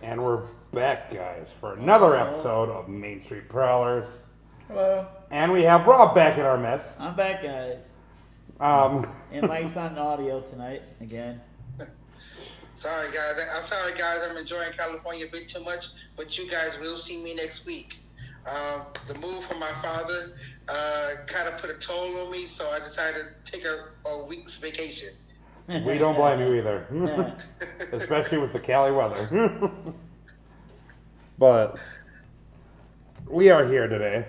And we're back, guys, for another episode of Main Street Prowlers. Hello. And we have Rob back in our midst. I'm back, guys. Um, And Mike's on audio tonight again. Sorry, guys. I'm sorry, guys. I'm enjoying California a bit too much, but you guys will see me next week. The move from my father kind of put a toll on me, so I decided to take a week's vacation. we don't blame you either, especially with the Cali weather. But we are here today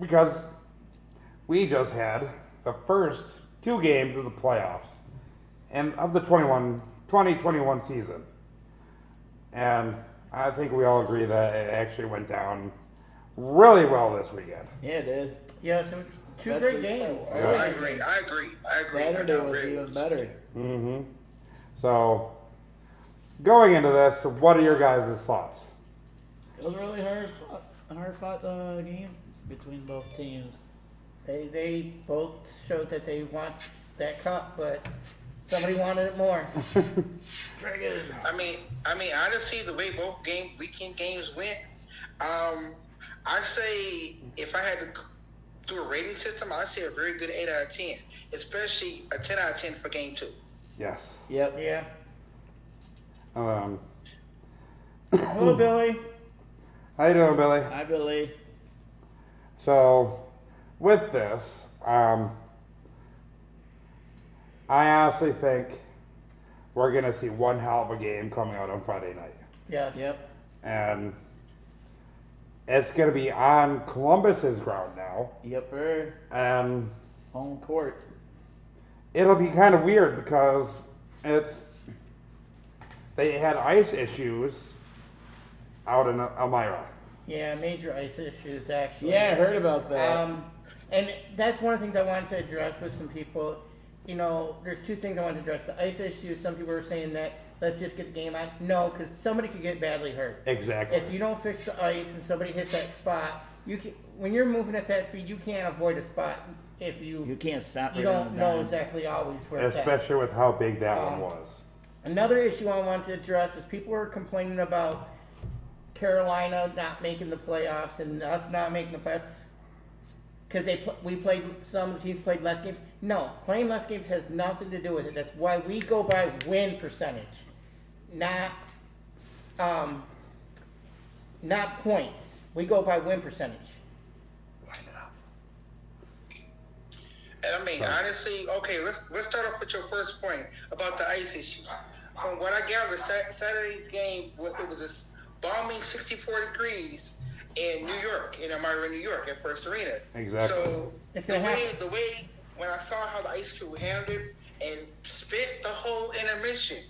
because we just had the first two games of the playoffs and of the 2021 season. And I think we all agree that it actually went down really well this weekend. Yeah, it did. Yes, it was two Especially- great games. Oh, I agree. Saturday I was agree. even better. Mm-hmm. So, going into this, what are your guys' thoughts? It was a really hard fought game between both teams. They both showed that they want that cup, but somebody wanted it more. Dragons. I mean, honestly, the way both weekend games went, I say if I had to do a rating system, I'd say a very good 8 out of 10, especially a 10 out of 10 for game 2. Yes. Yep. Yeah. Um, Hello, Billy. how you doing, Billy? Hi, Billy. So, with this, I honestly think we're going to see one hell of a game coming out on Friday night. Yes. Yep. And it's going to be on Columbus's ground now. Yepper. And Home court. it'll be kind of weird because they had ice issues out in Elmira. Yeah, major ice issues, actually. Yeah, I heard about that. And that's one of the things I wanted to address with some people. You know, there's two things I wanted to address. The ice issues, some people were saying that let's just get the game on. No, because somebody could get badly hurt. Exactly. If you don't fix the ice and somebody hits that spot, you can, when you're moving at that speed, you can't avoid a spot if You can't stop. you right don't on the know dime. exactly always where it's at. Especially with how big that one was. Another issue I wanted to address is people were complaining about Carolina not making the playoffs and us not making the playoffs because some of the teams played less games. No, playing less games has nothing to do with it. That's why we go by win percentage, not points. We go by win percentage. And I mean, honestly, okay, let's start off with your first point about the ice issue. From what I gathered, Saturday's game, it was a bombing 64 degrees in New York, in Elmira, New York, at First Arena. Exactly. So It's gonna happen. the way when I saw how the ice crew handled it and spent the whole intermission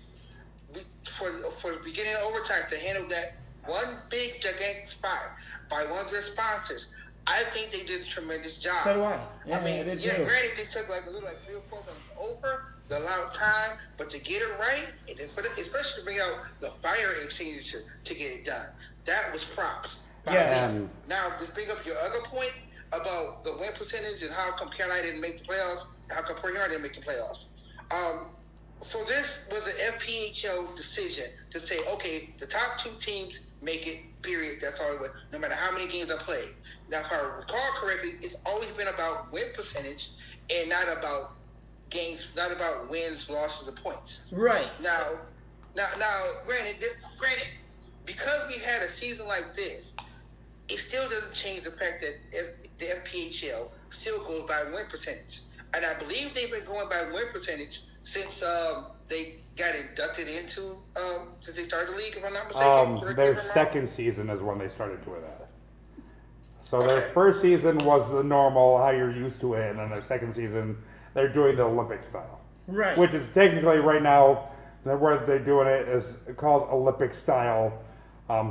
for the beginning of overtime to handle that one big gigantic spot by one of their sponsors, I think they did a tremendous job. So do I. Yeah, I mean, I did yeah, too. granted, they took like 3 or 4 months over, the amount of time, but to get it right, and then especially to bring out the fire extinguisher to get it done, that was props. by Yeah. me. Now, to bring up your other point about the win percentage and how come Carolina didn't make the playoffs, how come Port Huron didn't make the playoffs. For this was an FPHL decision to say, okay, the top 2 teams make it, period. That's all it was, no matter how many games I played. Now, if I recall correctly, it's always been about win percentage and not about games, not about wins, losses, or points. Right. Now, granted, because we had a season like this, it still doesn't change the fact that the FPHL still goes by win percentage. And I believe they've been going by win percentage since they got inducted into, since they started the league, if I'm not mistaken. Correct me Their if I'm wrong. second season is when they started doing that. So their Okay. first season was the normal, how you're used to it, and then their second season, they're doing the Olympic style. Right. Which is technically right now, where they're doing it is called Olympic style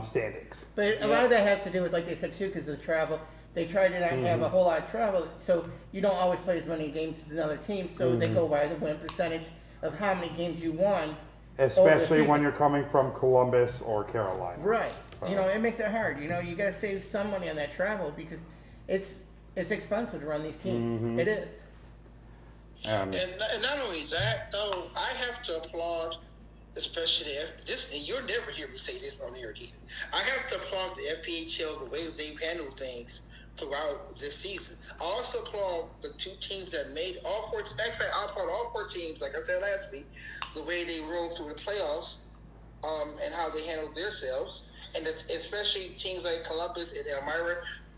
standings. But a lot of that has to do with, like they said too, because of the travel. They try to not have a whole lot of travel, so you don't always play as many games as another team. So they go by the win percentage of how many games you won. Especially when season. you're coming from Columbus or Carolina. Right. You know, it makes it hard. You know, you got to save some money on that travel because it's expensive to run these teams. It is. And And not only that, though, I have to applaud especially this, and you'll never hear me say this on here again. I have to applaud the FPHL the way they've handled things throughout this season. I also applaud the two teams that made all four. Actually, I applaud all four teams, like I said last week, the way they rolled through the playoffs, and how they handled themselves, and especially teams like Columbus and Elmira.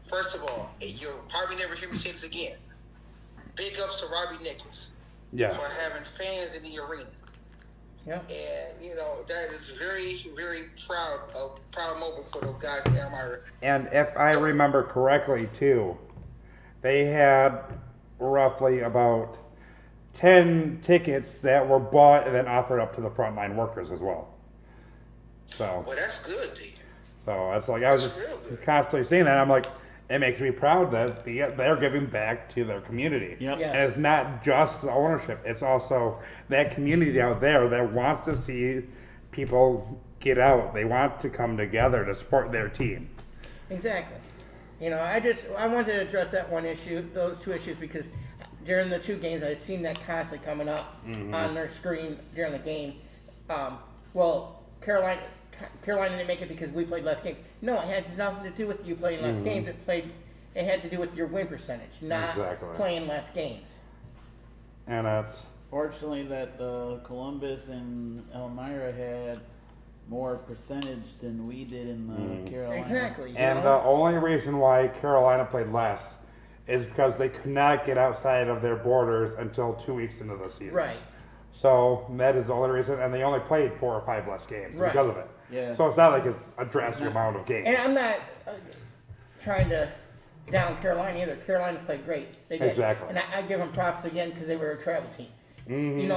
First of all, you'll probably never hear me say this again. Big ups to Robbie Nichols Yes. for having fans in the arena. Yeah. And, that is very, very proud moment for those guys in Elmira. And if I remember correctly, too, they had roughly about 10 tickets that were bought and then offered up to the frontline workers as well. So, Well, that's good, D. it's like I was just constantly seeing that. I'm like, it makes me proud that they're giving back to their community. Yep. Yeah. And it's not just the ownership; it's also that community out there that wants to see people get out. They want to come together to support their team. Exactly. I wanted to address that one issue, those two issues, because during the two games, I've seen that constantly coming up on their screen during the game. Carolina didn't make it because we played less games. No, it had nothing to do with you playing less games. It had to do with your win percentage, not Exactly. playing less games. And it's Fortunately, that Columbus and Elmira had more percentage than we did in Carolina. Exactly. and the only reason why Carolina played less is because they could not get outside of their borders until 2 weeks into the season. Right. So that is the only reason, and they only played 4 or 5 less games Right. because of it. Yeah. So it's not like it's a drastic amount of games. And I'm not trying to down Carolina either. Carolina played great. They did. Exactly. And I give them props again because they were a travel team. And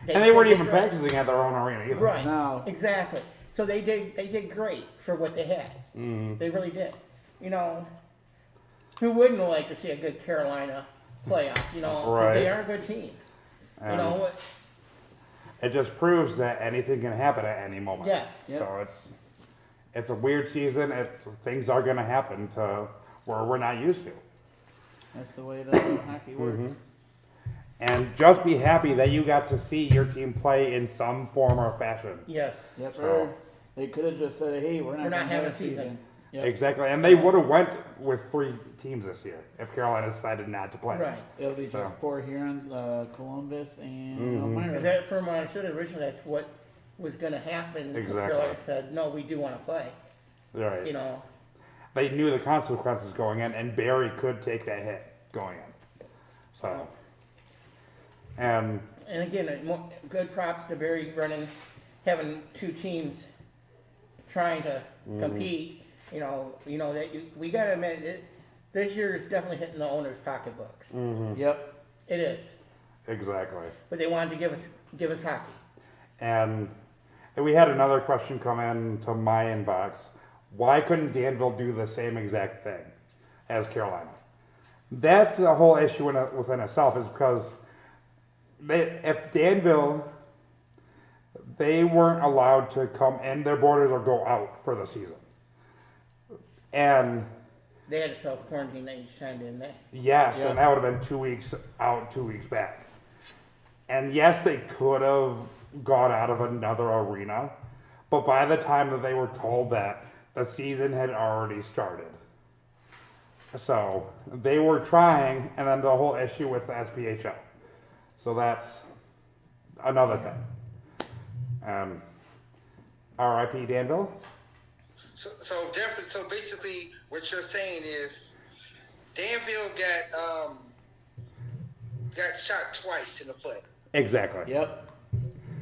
And they weren't did even great. practicing at their own arena either. Right. No. Exactly. So they did great for what they had. They really did. Who wouldn't like to see a good Carolina playoff? Because Right. they are a good team. And it just proves that anything can happen at any moment. Yes. Yep. So it's a weird season. Things are going to happen to where we're not used to. That's the way the hockey works. And just be happy that you got to see your team play in some form or fashion. Yes. Yep. So- Or they could have just said, "Hey, we're not, We're not gonna having have a season." Yep. Exactly. And they would have went with 3 teams this year if Carolina decided not to play. Right. It'll be just So. Port Huron, Columbus, and Elmira. Because that, from what I understood originally, that's what was going to happen. until Exactly. Carolina said, no, we do want to play. Right. They knew the consequences going in, and Barry could take that hit going in. So, and And again, good props to Barry having 2 teams trying to compete. We got to admit, this year is definitely hitting the owners' pocketbooks. Yep. It is. exactly. But they wanted to give us hockey. And we had another question come in to my inbox. Why couldn't Danville do the same exact thing as Carolina? That's the whole issue within itself, is because if Danville, they weren't allowed to come in their borders or go out for the season. And They had to self-quarantine each time, didn't they? yes, Yeah. and that would have been 2 weeks out, 2 weeks back. And yes, they could have gone out of another arena, but by the time that they were told that, the season had already started. So they were trying, and then the whole issue with the SPHL. So that's another thing. RIP Danville? So definitely. So basically, what you're saying is, Danville got shot twice in the foot. Exactly. Yep.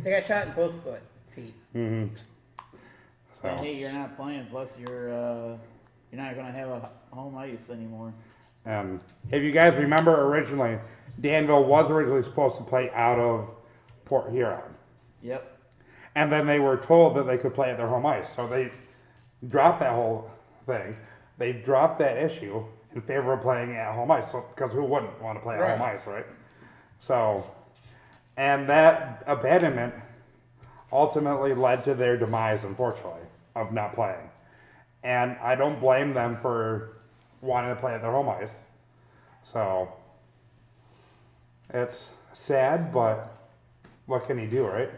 They got shot in both feet. And So, hey, you're not playing. Plus, you're not gonna have a home ice anymore. if you guys remember originally, Danville was originally supposed to play out of Port Huron. Yep. And then they were told that they could play at their home ice. So they dropped that whole thing. They dropped that issue in favor of playing at home ice. So, because who wouldn't want to play at home Right. ice, right? So, and that abandonment ultimately led to their demise, unfortunately, of not playing. And I don't blame them for wanting to play at their home ice. So, it's sad, but what can he do, right?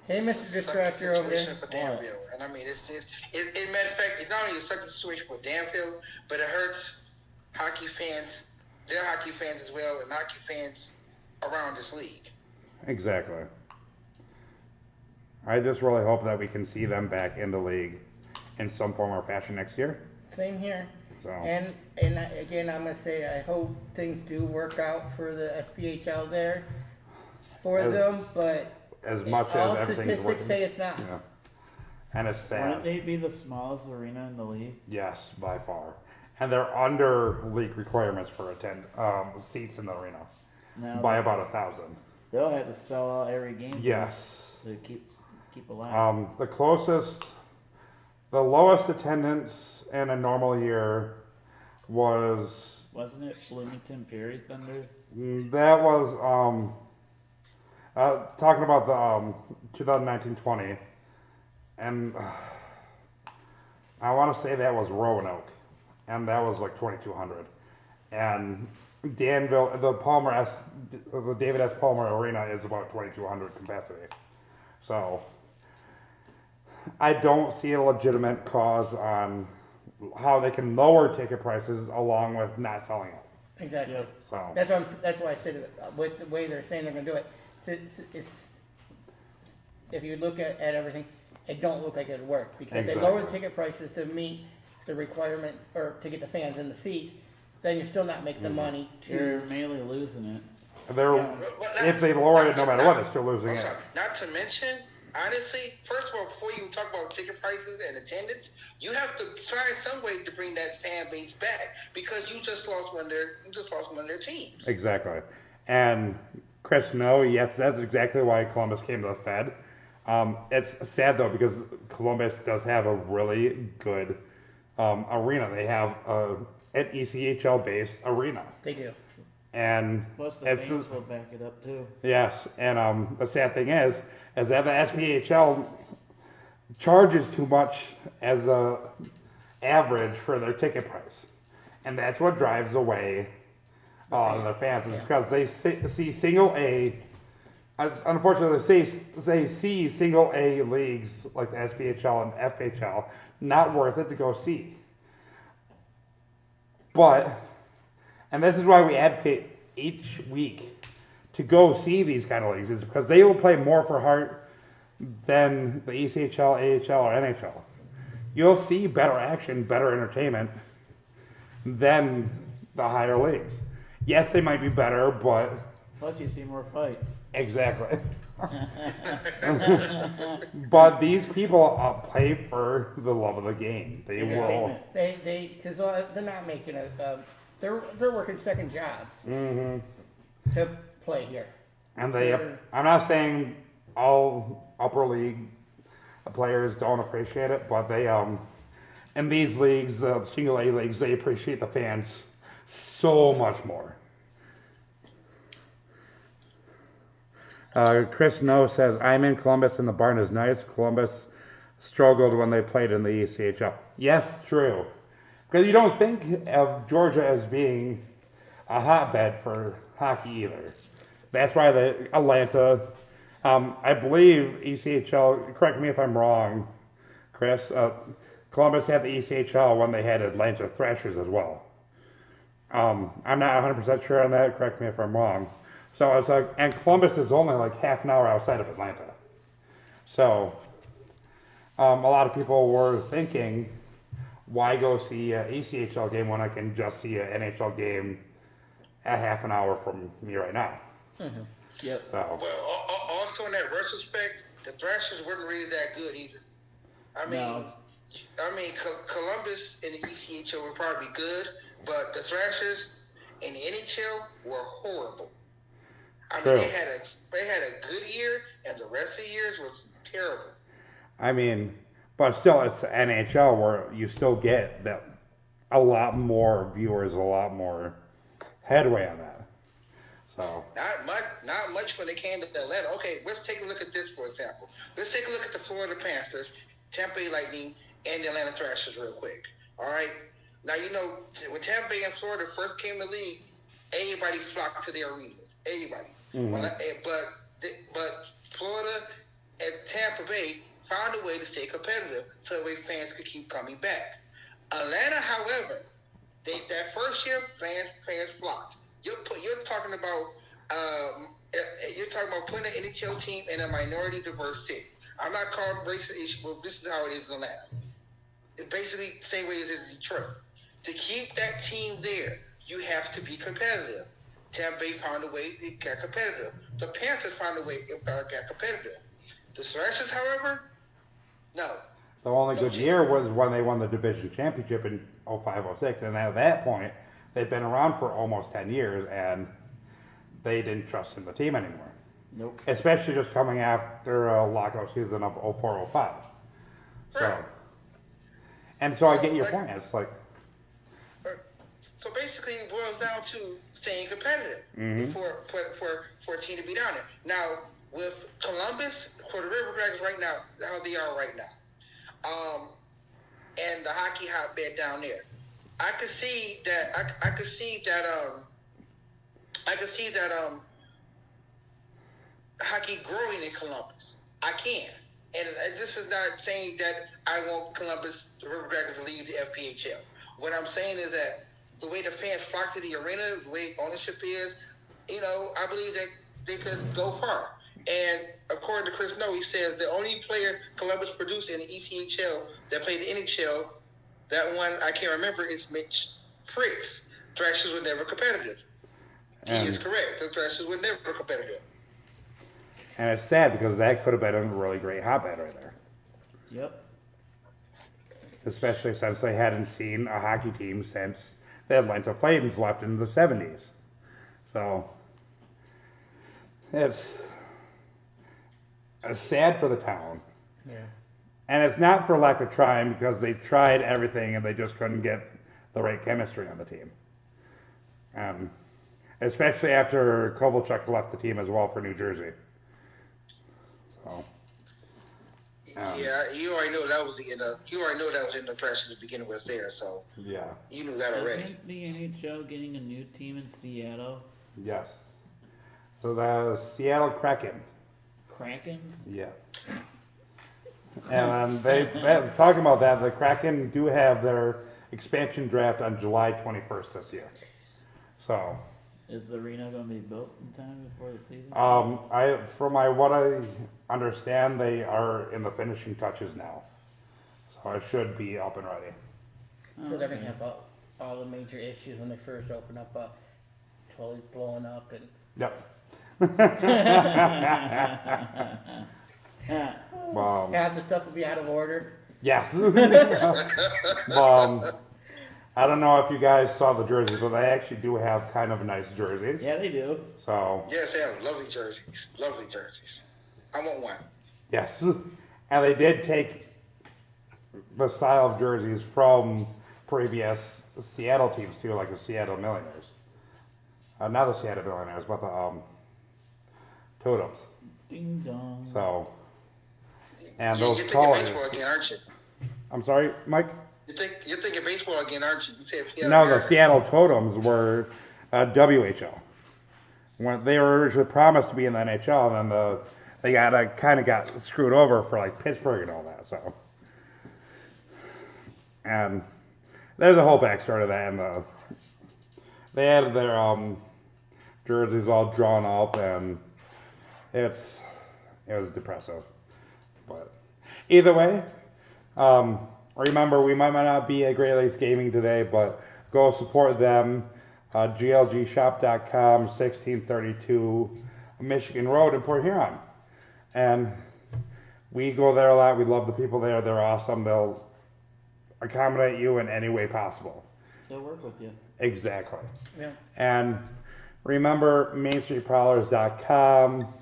Hey, Mr. such a Distractor over situation there. for Danville. And I mean, it matter of fact, it's not only a such a situation for Danville, but it hurts hockey fans, their hockey fans as well, and hockey fans around this league. Exactly. I just really hope that we can see them back in the league in some form or fashion next year. Same here. So. Again, I'm gonna say I hope things do work out for the SPHL there for As- them, but As much all as everything's statistics working. say it's not. Yeah. And it's Wouldn't sad. they be the smallest arena in the league? Yes, by far. And they're under league requirements for seats in the arena Now by about 1,000. they'll have to sell out every game. Yes. To keep alive. The lowest attendance in a normal year was Wasn't it Bloomington Perry Thunder? that was talking about the 2019-20, and I want to say that was Roanoke, and that was like 2,200, and Danville, the David S. Palmer Arena is about 2,200 capacity, so I don't see a legitimate cause on how they can lower ticket prices along with not selling it. Exactly. Yep. So That's why I said with the way they're saying they're gonna do it. It's if you look at everything, it don't look like it'd work because they lower the Exactly. ticket prices to meet the requirement or to get the fans in the seats. Then you're still not making the money You're to. mainly losing it. they're if they lower it no matter what, they're still losing I'm it. sorry, not to mention, honestly, first of all, before you talk about ticket prices and attendance, you have to find some way to bring that fan base back because you just lost one of their teams. Exactly. And Chris, no, yes, that's exactly why Columbus came to the Fed. It's sad though because Columbus does have a really good arena. They have an ECHL based arena, They do. and Plus the it's fans will back it up too. yes. And the sad thing is that the SPHL charges too much as a average for their ticket price, and that's what drives away the fans is because they see single A. Unfortunately, they see single A leagues like the SPHL and FHL not worth it to go see. But, and this is why we advocate each week to go see these kind of leagues, is because they will play more for heart than the ECHL, AHL, or NHL. You'll see better action, better entertainment than the higher leagues. Yes, they might be better, but Plus you see more fights. exactly. But these people play for the love of the game. They will. Entertainment. Because they're not making they're working second jobs to play here. And I'm not saying all upper league players don't appreciate it, but they, in these leagues, single A leagues, they appreciate the fans so much more. Chris No says, I'm in Columbus and the barn is nice. Columbus struggled when they played in the ECHL. Yes, true. Because you don't think of Georgia as being a hotbed for hockey either. That's why the Atlanta, I believe ECHL, correct me if I'm wrong, Chris, Columbus had the ECHL when they had Atlanta Thrashers as well. I'm not 100% sure on that, correct me if I'm wrong. So it's like, and Columbus is only like half an hour outside of Atlanta. So a lot of people were thinking, why go see an ECHL game when I can just see an NHL game a half an hour from me right now? Yep. So Well, also in that retrospect, the Thrashers weren't really that good either. No. Columbus in the ECHL were probably good, but the Thrashers in the NHL were horrible. True. They had a good year, and the rest of the years was terrible. I mean, but still, it's the NHL where you still get that a lot more viewers, a lot more headway on that. So Not much when it came to Atlanta. Okay, let's take a look at this, for example. Let's take a look at the Florida Panthers, Tampa Bay Lightning, and the Atlanta Thrashers real quick. All right? Now, when Tampa Bay and Florida first came to the league, everybody flocked to their arenas. Everybody. Mm-hmm. But Florida and Tampa Bay found a way to stay competitive so that way fans could keep coming back. Atlanta, however, that first year fans flocked. You're talking about putting an NHL team in a minority diverse city. I'm not calling racist issue, but this is how it is in Atlanta. It's basically the same way as in Detroit. To keep that team there, you have to be competitive. Tampa Bay found a way to get competitive. The Panthers found a way to get competitive. The Thrashers, however, no. The only good year was when they won the division championship in 05-06, and at that point, they'd been around for almost 10 years, and they didn't trust in the team anymore. Nope. Especially just coming after a lockout season of 04-05. Right. So I get your point. It's like, so basically, it boils down to staying competitive for a team to be down there. Now, with Columbus, for the River Dragons right now, how they are right now, and the hockey hotbed down there, I could see that. I could see that. Hockey growing in Columbus. I can, and this is not saying that I want Columbus, the River Dragons, to leave the FPHL. What I'm saying is that the way the fans flock to the arena, the way ownership is, I believe that they could go far. And according to Chris No, he says the only player Columbus produced in the ECHL that played the NHL, that one I can't remember, is Mitch Fricks. Thrashers were never competitive. He is correct. The Thrashers were never competitive. and it's sad because that could have been a really great hotbed right there. Yep. Especially since they hadn't seen a hockey team since the Atlanta Flames left in the 70s. So, it's sad for the town. Yeah. And it's not for lack of trying, because they tried everything and they just couldn't get the right chemistry on the team. Especially after Kovalchuk left the team as well for New Jersey. So. Yeah, you already know that was in the Thrashers to begin with there, so Yeah. you knew that already. Isn't the NHL getting a new team in Seattle? Yes. So the Seattle Kraken. Krakens? Yeah. And talking about that, the Kraken do have their expansion draft on July 21st this year. So, Is the arena going to be built in time before the season? what I understand, they are in the finishing touches now. So it should be up and ready. So they're gonna have all the major issues when they first open up, totally blowing up and. Yep. Half the stuff will be out of order. Yes. I don't know if you guys saw the jerseys, but they actually do have kind of nice jerseys. Yeah, they do. So, Yes, they have lovely jerseys. Lovely jerseys. I want one. yes. And they did take the style of jerseys from previous Seattle teams too, like the Seattle Millionaires. Not the Seattle Millionaires, but the Totems. Ding dong. So, and You're those thinking colors. baseball again, aren't you? I'm sorry, Mike? You're thinking baseball again, aren't you? You said Seattle No, the Mariners. Seattle Totems were WHL. When they were originally promised to be in the NHL, and then they got screwed over for like Pittsburgh and all that. So, and there's a whole backstory to that, and they had their jerseys all drawn up, and it was depressive. But either way, remember, we might not be at Great Lakes Gaming today, but go support them. glgshop.com, 1632 Michigan Road in Port Huron. And we go there a lot. We love the people there. They're awesome. They'll accommodate you in any way possible. They'll work with you. Exactly. Yeah. And remember, MainStreetProwlers.com.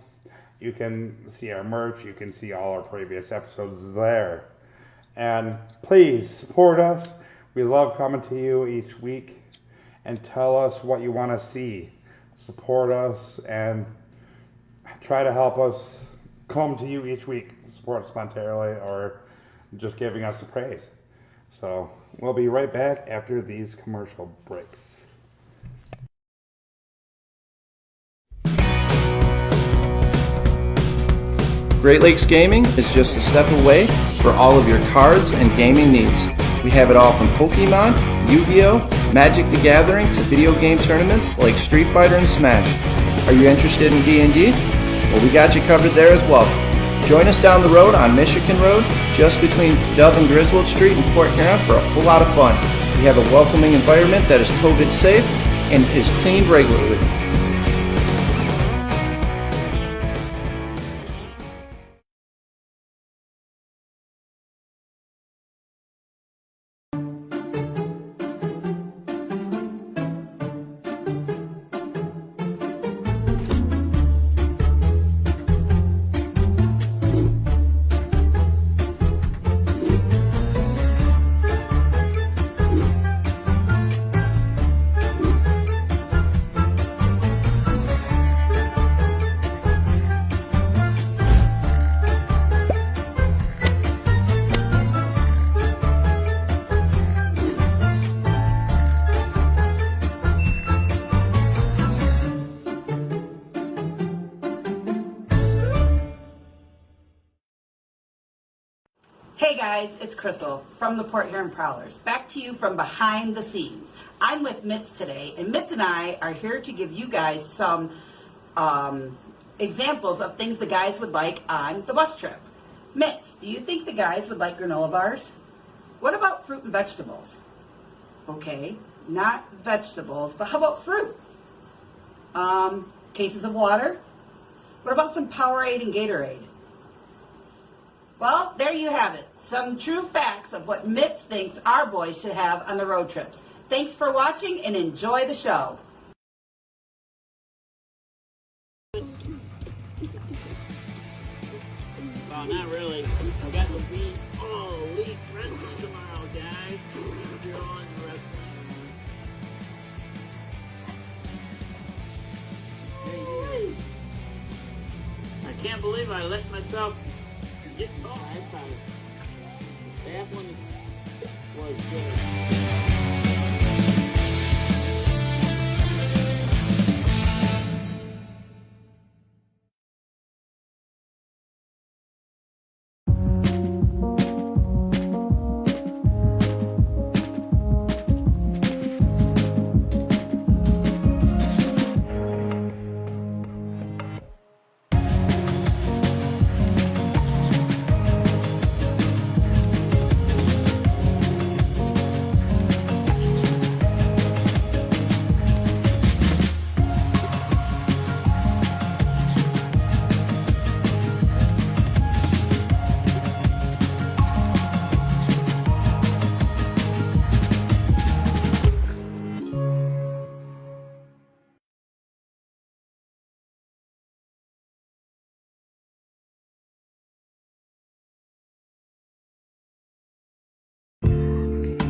You can see our merch. You can see all our previous episodes there. And please support us. We love coming to you each week and tell us what you want to see. Support us and try to help us come to you each week to support us monetarily or just giving us the praise. So we'll be right back after these commercial breaks. Great Lakes Gaming is just a step away for all of your cards and gaming needs. We have it all from Pokemon, Yu-Gi-Oh!, Magic the Gathering to video game tournaments like Street Fighter and Smash. Are you interested in D&D? Well, we got you covered there as well. Join us down the road on Michigan Road, just between Dove and Griswold Street in Port Huron for a whole lot of fun. We have a welcoming environment that is COVID safe and is cleaned regularly. Hey guys, it's Crystal from the Port Huron Prowlers. Back to you from behind the scenes. I'm with Mitz today, and Mitz and I are here to give you guys some examples of things the guys would like on the bus trip. Mitz, do you think the guys would like granola bars? What about fruit and vegetables? Okay, not vegetables, but how about fruit? Cases of water? What about some Powerade and Gatorade? Well, there you have it. Some true facts of what Mitz thinks our boys should have on the road trips. Thanks for watching and enjoy the show. Well, not really. I got to be Elite Wrestling tomorrow, guys. If you're on wrestling. Hey. I can't believe I let myself get caught. I thought that one was good.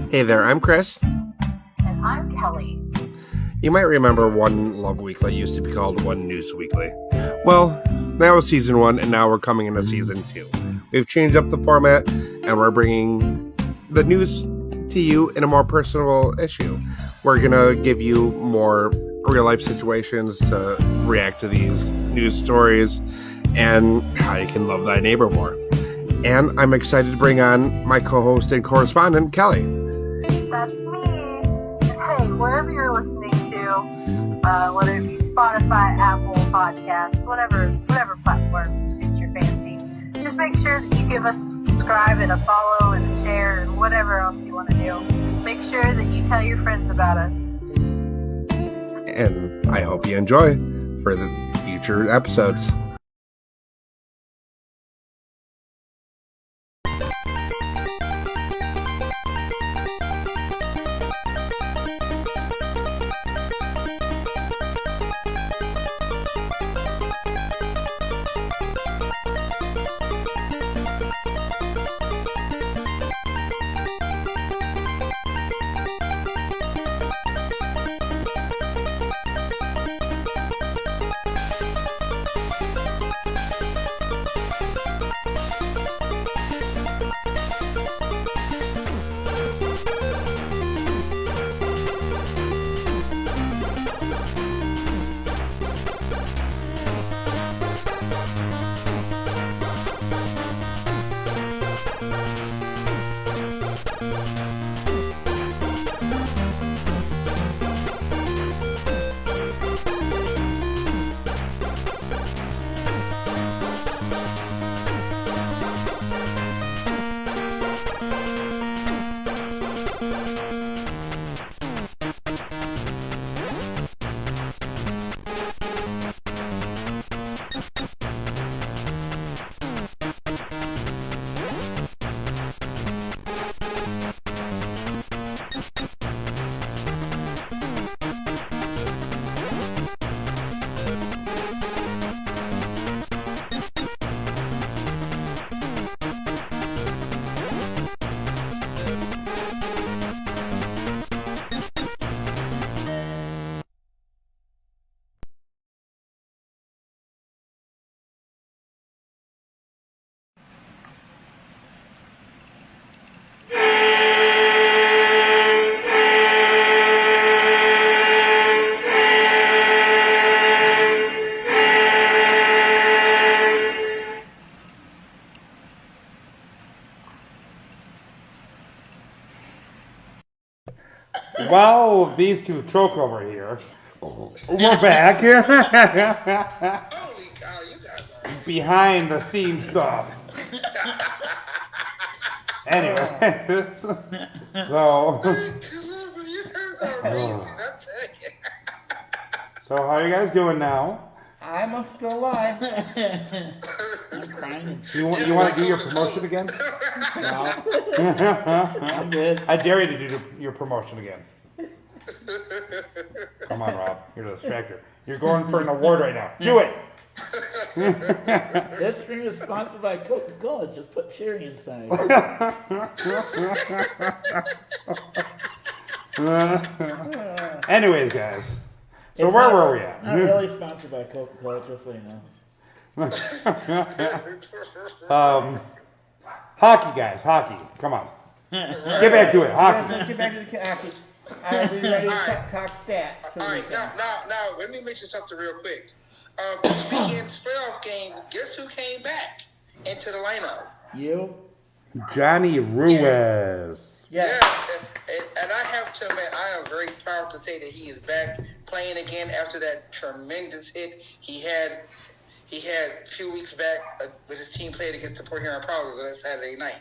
Hey there, I'm Chris. And I'm Kelly. You might remember One Love Weekly used to be called One News Weekly. Well, that was season 1, and now we're coming into season 2. We've changed up the format, and we're bringing the news to you in a more personal issue. We're gonna give you more real-life situations to react to these news stories, and how you can love thy neighbor more. And I'm excited to bring on my co-host and correspondent, Kelly. That's me. Hey, wherever you're listening to, whether it be Spotify, Apple Podcasts, whatever platform suits your fancy, just make sure that you give us a subscribe and a follow and a share and whatever else you want to do. Make sure that you tell your friends about us. And I hope you enjoy for the future episodes. while these two choke over here, we're back. Holy cow, you guys are. Behind the scenes stuff. Anyway, so You guys are amazing, I'm telling you. so how are you guys doing now? I'm still alive. I'm crying. You want to do your promotion again? No. I'm good. I dare you to do your promotion again. Come on, Rob. You're the distractor. You're going for an award right now. Do it. This stream is sponsored by Coca-Cola. Just put cherry inside. Anyways, guys. So It's where not- were we at? Not really sponsored by Coca-Cola, just so you know. Hockey, guys. Hockey. Come on. Get back to it. Hockey. Let's get back to the hockey. Are we ready to talk stats for the All right, weekend? now, let me mention something real quick. Speaking of this playoff game, guess who came back into the lineup? You? Johnny Ruiz. Yes. Yeah, and I have to admit, I am very proud to say that he is back playing again after that tremendous hit he had a few weeks back with his team played against the Port Huron Prowlers on that Saturday night.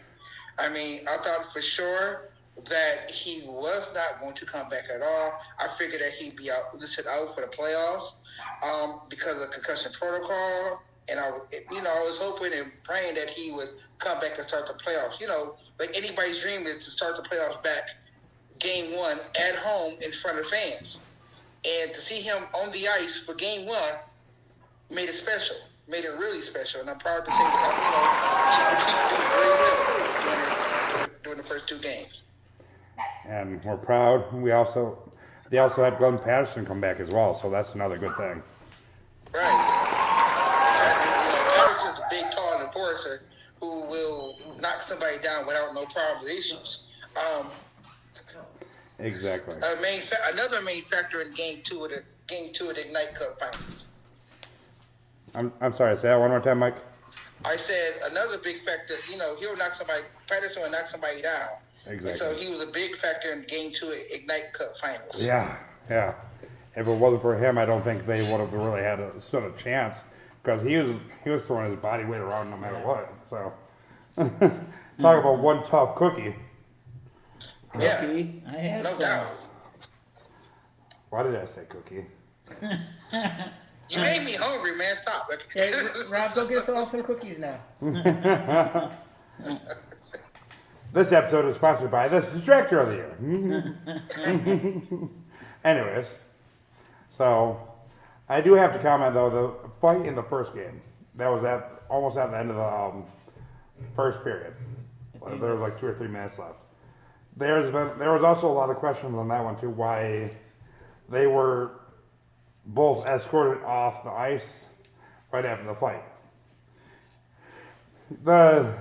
I mean, I thought for sure that he was not going to come back at all. I figured that he'd be listed out for the playoffs because of concussion protocol. And I was hoping and praying that he would come back and start the playoffs. You know, like anybody's dream is to start the playoffs back game one at home in front of fans. And to see him on the ice for game one made it special, made it really special. And I'm proud to say that, he doing very well during the first two games. And we're proud. They also had Glenn Patterson come back as well, so that's another good thing. Right. Patterson's a big, tall enforcer who will knock somebody down without no problem with issues. Exactly. Another main factor in game two of the Ignite Cup finals. I'm sorry. Say that one more time, Mike. I said another big factor. Patterson will knock somebody down. Exactly. And so he was a big factor in game two of Ignite Cup finals. Yeah. If it wasn't for him, I don't think they would have really had a chance because he was throwing his body weight around no matter what. So talk about one tough cookie. Yeah. Cookie? I had No some. doubt. Why did I say cookie? You made me hungry, man. Stop. Hey, Rob, go get us all some cookies now. This episode is sponsored by this Distractor of the Year. Anyways, so I do have to comment though, the fight in the first game, that was almost at the end of the first period. There was like 2 or 3 minutes left. There was also a lot of questions on that one too, why they were both escorted off the ice right after the fight.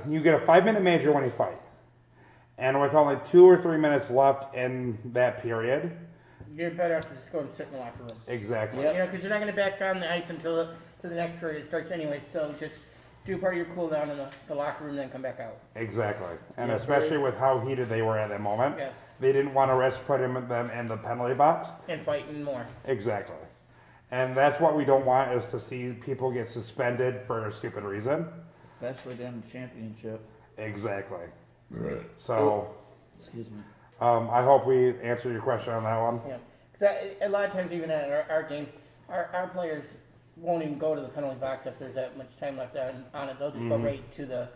You get a 5-minute major when you fight. And with only 2 or 3 minutes left in that period. You're better off to just go and sit in the locker room. Exactly. You know, because you're not going to back on the ice until the next period starts anyway. So just do part of your cool down in the locker room, then come back out. Exactly. And Yeah, especially with how heated they were at that moment. Yes. They didn't want to risk putting them in the penalty box. And fighting more. Exactly. And that's what we don't want, is to see people get suspended for a stupid reason. Especially during the championship. Exactly. So, Excuse me. I hope we answered your question on that one. Yeah. Because a lot of times, even at our games, our players won't even go to the penalty box if there's that much time left on it. They'll just go right to the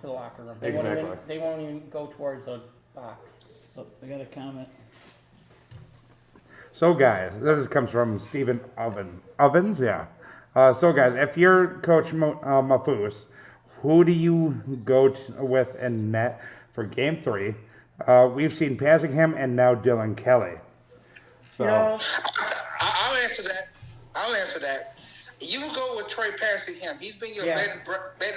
locker room. They Exactly. they won't even go towards the box. Oh, I got a comment. So, guys, this comes from Stephen Ovens, yeah. So, guys, if you're Coach Mafus, who do you go with in net for Game 3? We've seen Passingham and now Dylan Kelly. So, You know, I'll answer that. You go with Troy Passingham. He's been your bed and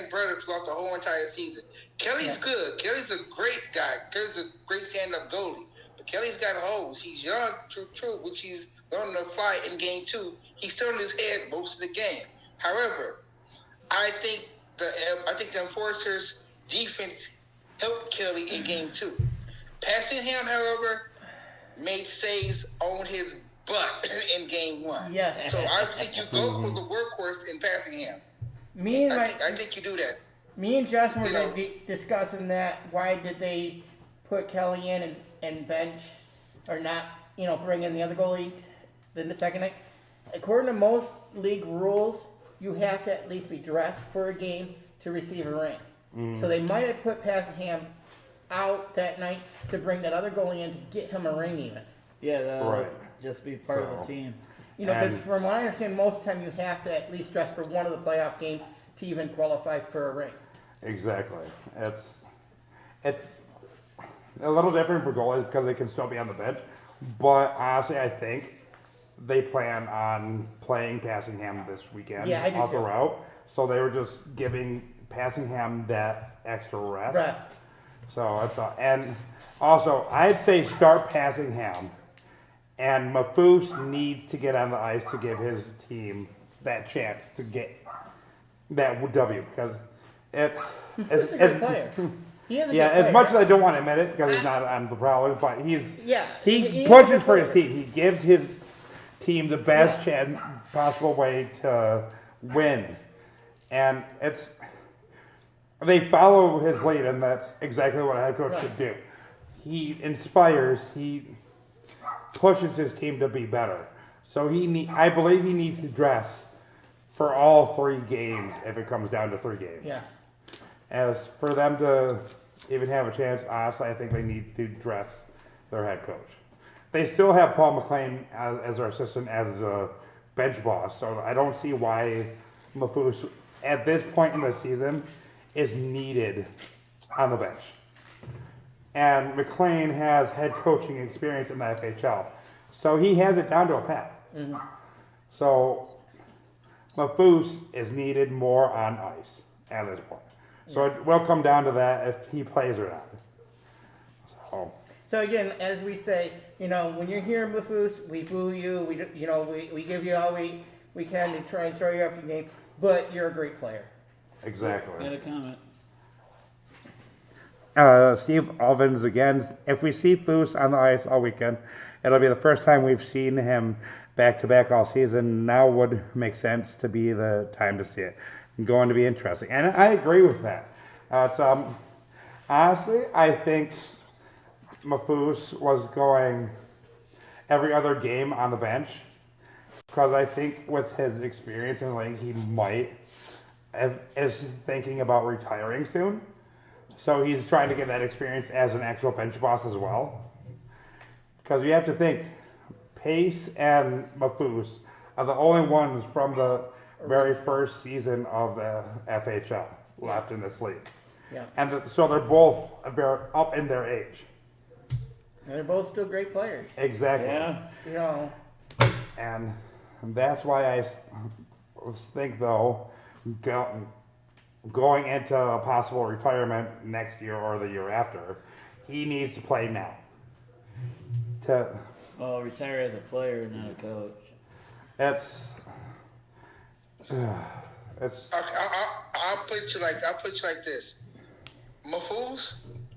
brother throughout the whole entire season. Kelly's good. Kelly's a great guy. Kelly's a great stand-up goalie. But Kelly's got holes. He's young, true, which he's learning to fly in Game 2. He's still in his head most of the game. However, I think the Enforcers' defense helped Kelly in Game 2. Passingham, however, made saves on his butt in game 1. Yes. So I think you go for the workhorse in Passingham. Me and I think you do that. me and Justin were You going know- to be discussing that. Why did they put Kelly in and bench, or not? Bring in the other goalie the second night. According to most league rules, you have to at least be dressed for a game to receive a ring. So they might have put Passingham out that night to bring that other goalie in to get him a ring even. Yeah, that'll Right. just be part of So- the team. Because And- from what I understand, most of the time you have to at least dress for one of the playoff games to even qualify for a ring. Exactly. It's a little different for goalies because they can still be on the bench. But honestly, I think they plan on playing Passingham this weekend Yeah, I do off the too. route. So they were just giving Passingham that extra rest. Rest. So that's all. And also, I'd say start Passingham. And Mafus needs to get on the ice to give his team that chance to get that W because it's He's a good player. He is a yeah, good player. as much as I don't want to admit it because he's not on the Prowlers, but he is a pushes good for his player. team. He gives his team the best chance possible way to win, and they follow his lead, and that's exactly what a head coach should do. He inspires, he pushes his team to be better. So I believe he needs to dress for all 3 games if it comes down to 3 games. Yes. As for them to even have a chance, honestly, I think they need to dress their head coach. They still have Paul McLean as their assistant, as a bench boss, so I don't see why Mafus, at this point in the season, is needed on the bench. And McLean has head coaching experience in the FHL, so he has it down to a pat. So Mafus is needed more on ice at this point. So it will come down to that if he plays or not. So again, as we say, when you're here in Bluefoos, we boo you. We give you all we can to try and throw you off your game. But you're a great player. Exactly. Got a comment. Steve Alvins again. If we see Foose on the ice all weekend, it'll be the first time we've seen him back to back all season. Now would make sense to be the time to see it. Going to be interesting, and I agree with that. Honestly, I think Mafus was going every other game on the bench because I think with his experience in the league, he might is thinking about retiring soon. So he's trying to get that experience as an actual bench boss as well. Because you have to think, Pace and Mafus are the only ones from the very first season of the FHL left in this league. Yeah. And so they're both up in their age. And they're both still great players. Exactly. Yeah. And that's why I think, though, going into a possible retirement next year or the year after, he needs to play now. Well, retire as a player, not a coach. It's I'll put you like this. Mafus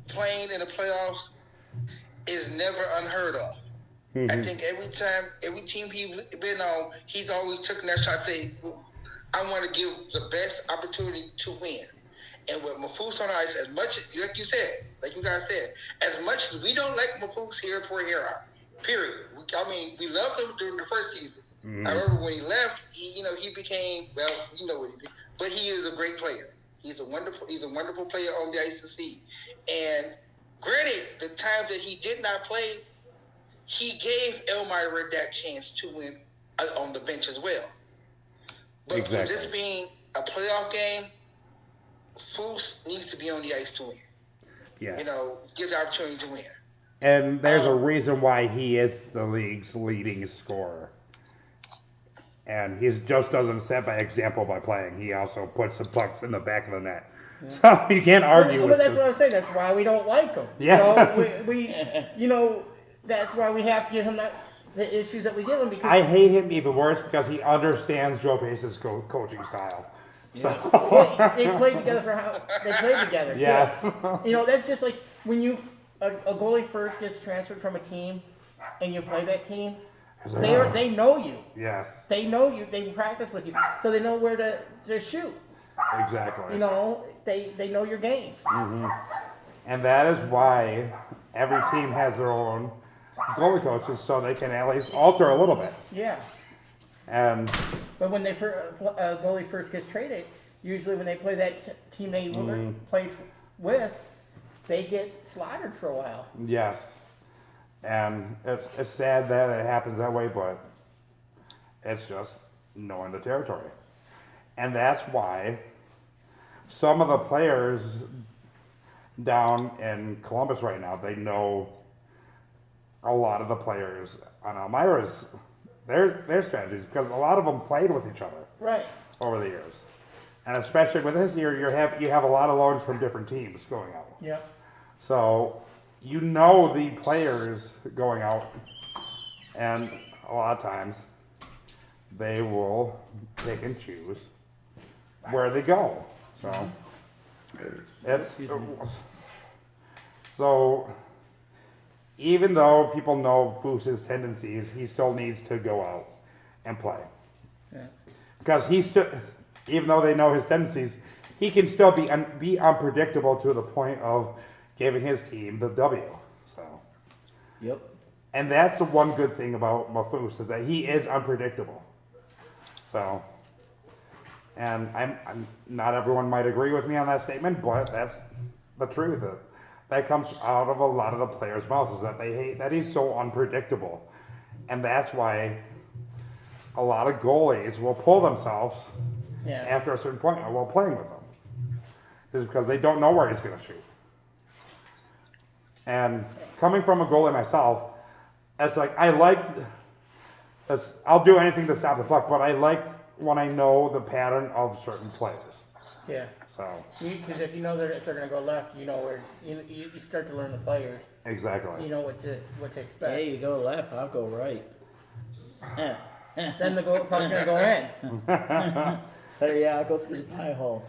playing in the playoffs is never unheard of. I think every team he's been on, he's always taken that shot. Say, I want to give the best opportunity to win. And with Mafus on ice, as much like you said, like you guys said, as much as we don't like Mafus here at Port Huron, period. We loved him during the first season. However, when he left, he became, well, you know what he did. But he is a great player. He's a wonderful player on the ice to see. And granted, the times that he did not play, he gave Elmira that chance to win on the bench as well. But Exactly. for this being a playoff game, Foose needs to be on the ice to win. yeah. Give the opportunity to win. And there's a reason why he is the league's leading scorer. And he just doesn't set by example by playing. He also puts the pucks in the back of the net. So you can't argue But with that's it. what I'm saying. That's why we don't like him. Yeah. We that's why we have to give him the issues that we give him because I hate him even worse because he understands Joe Pace's coaching style. So well, they played together for how they played together. Too. yeah, That's just like when a goalie first gets transferred from a team and you play that team, like, they know you. Yes, They know you. They practice with you, so they know where to shoot. exactly. You know, they know your game. And that is why every team has their own goalie coaches, so they can at least alter a little bit. Yeah. And But when goalie first gets traded, usually when they play that team they played with, they get slaughtered for a while. yes, and it's sad that it happens that way, but it's just knowing the territory. And that's why some of the players down in Columbus right now, they know a lot of the players on Elmira's their strategies, because a lot of them played with each other Right. over the years. And especially with this year, you have a lot of loans from different teams going out. Yeah. So you know the players going out, and a lot of times they will pick and choose where they go. So it's so even though people know Foos's tendencies, he still needs to go out and play. Yeah. Because he still, even though they know his tendencies, he can still be unpredictable to the point of giving his team the W. So, Yep. and that's the one good thing about Mafoose, is that he is unpredictable. So, and I'm not everyone might agree with me on that statement, but that's the truth. That comes out of a lot of the players' mouths, is that they hate that he's so unpredictable, and that's why a lot of goalies will pull themselves Yeah. after a certain point while playing with him, is because they don't know where he's going to shoot. And coming from a goalie myself, it's like I'll do anything to stop the puck, but I like when I know the pattern of certain players. Yeah. So Because if you know if they're going to go left, you know where you start to learn the players. exactly. You know what to expect. Hey, you go left, I'll go right. Then the puck's going to go in. Hey, yeah, I'll go through the pie hole.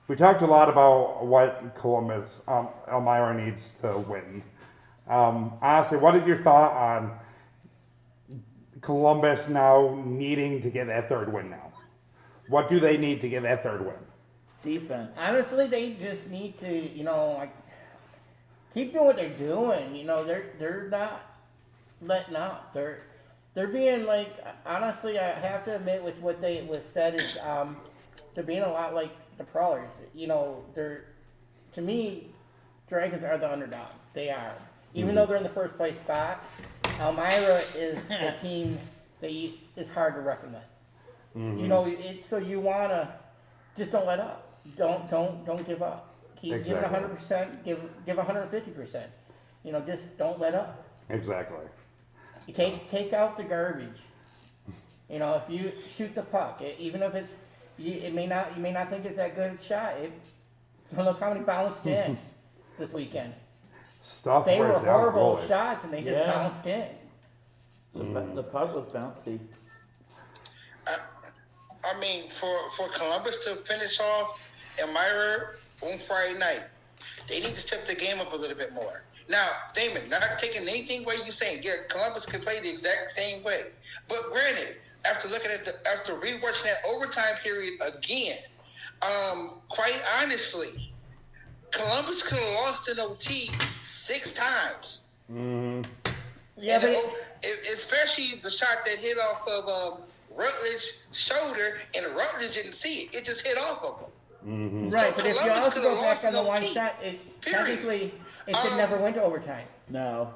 We talked a lot about what Columbus, Elmira needs to win. Honestly, what is your thought on Columbus now needing to get that third win now? What do they need to get that third win? Defense. Honestly, they just need to, like, keep doing what they're doing. They're not letting up. They're being like, honestly, I have to admit, with what was said is, they're being a lot like the Prowlers. To me, Dragons are the underdog. They are. Even though they're in the first place spot, Elmira is a team that is hard to reckon with. So you wanna just don't let up. Don't give up. Keep giving 100%. Give 150%. Just don't let up. Exactly. You take out the garbage. If you shoot the puck, even if you may not think it's that good shot. Look how many bounced in this weekend. Stuff They were wears down horrible goalie. shots, and they just Yeah. bounced in. The puck was bouncy. I mean, for Columbus to finish off Elmira on Friday night, they need to step the game up a little bit more. Now, Damon, not taking anything away you're saying, yeah, Columbus can play the exact same way. But granted, after rewatching that overtime period again, quite honestly, Columbus could have lost in OT 6 times. Yeah, but Especially the shot that hit off of Rutledge's shoulder, and Rutledge didn't see it. It just hit off of him. right. So But if you Columbus also could go have back lost on the in one OT, shot, period. technically it should never went to overtime. No.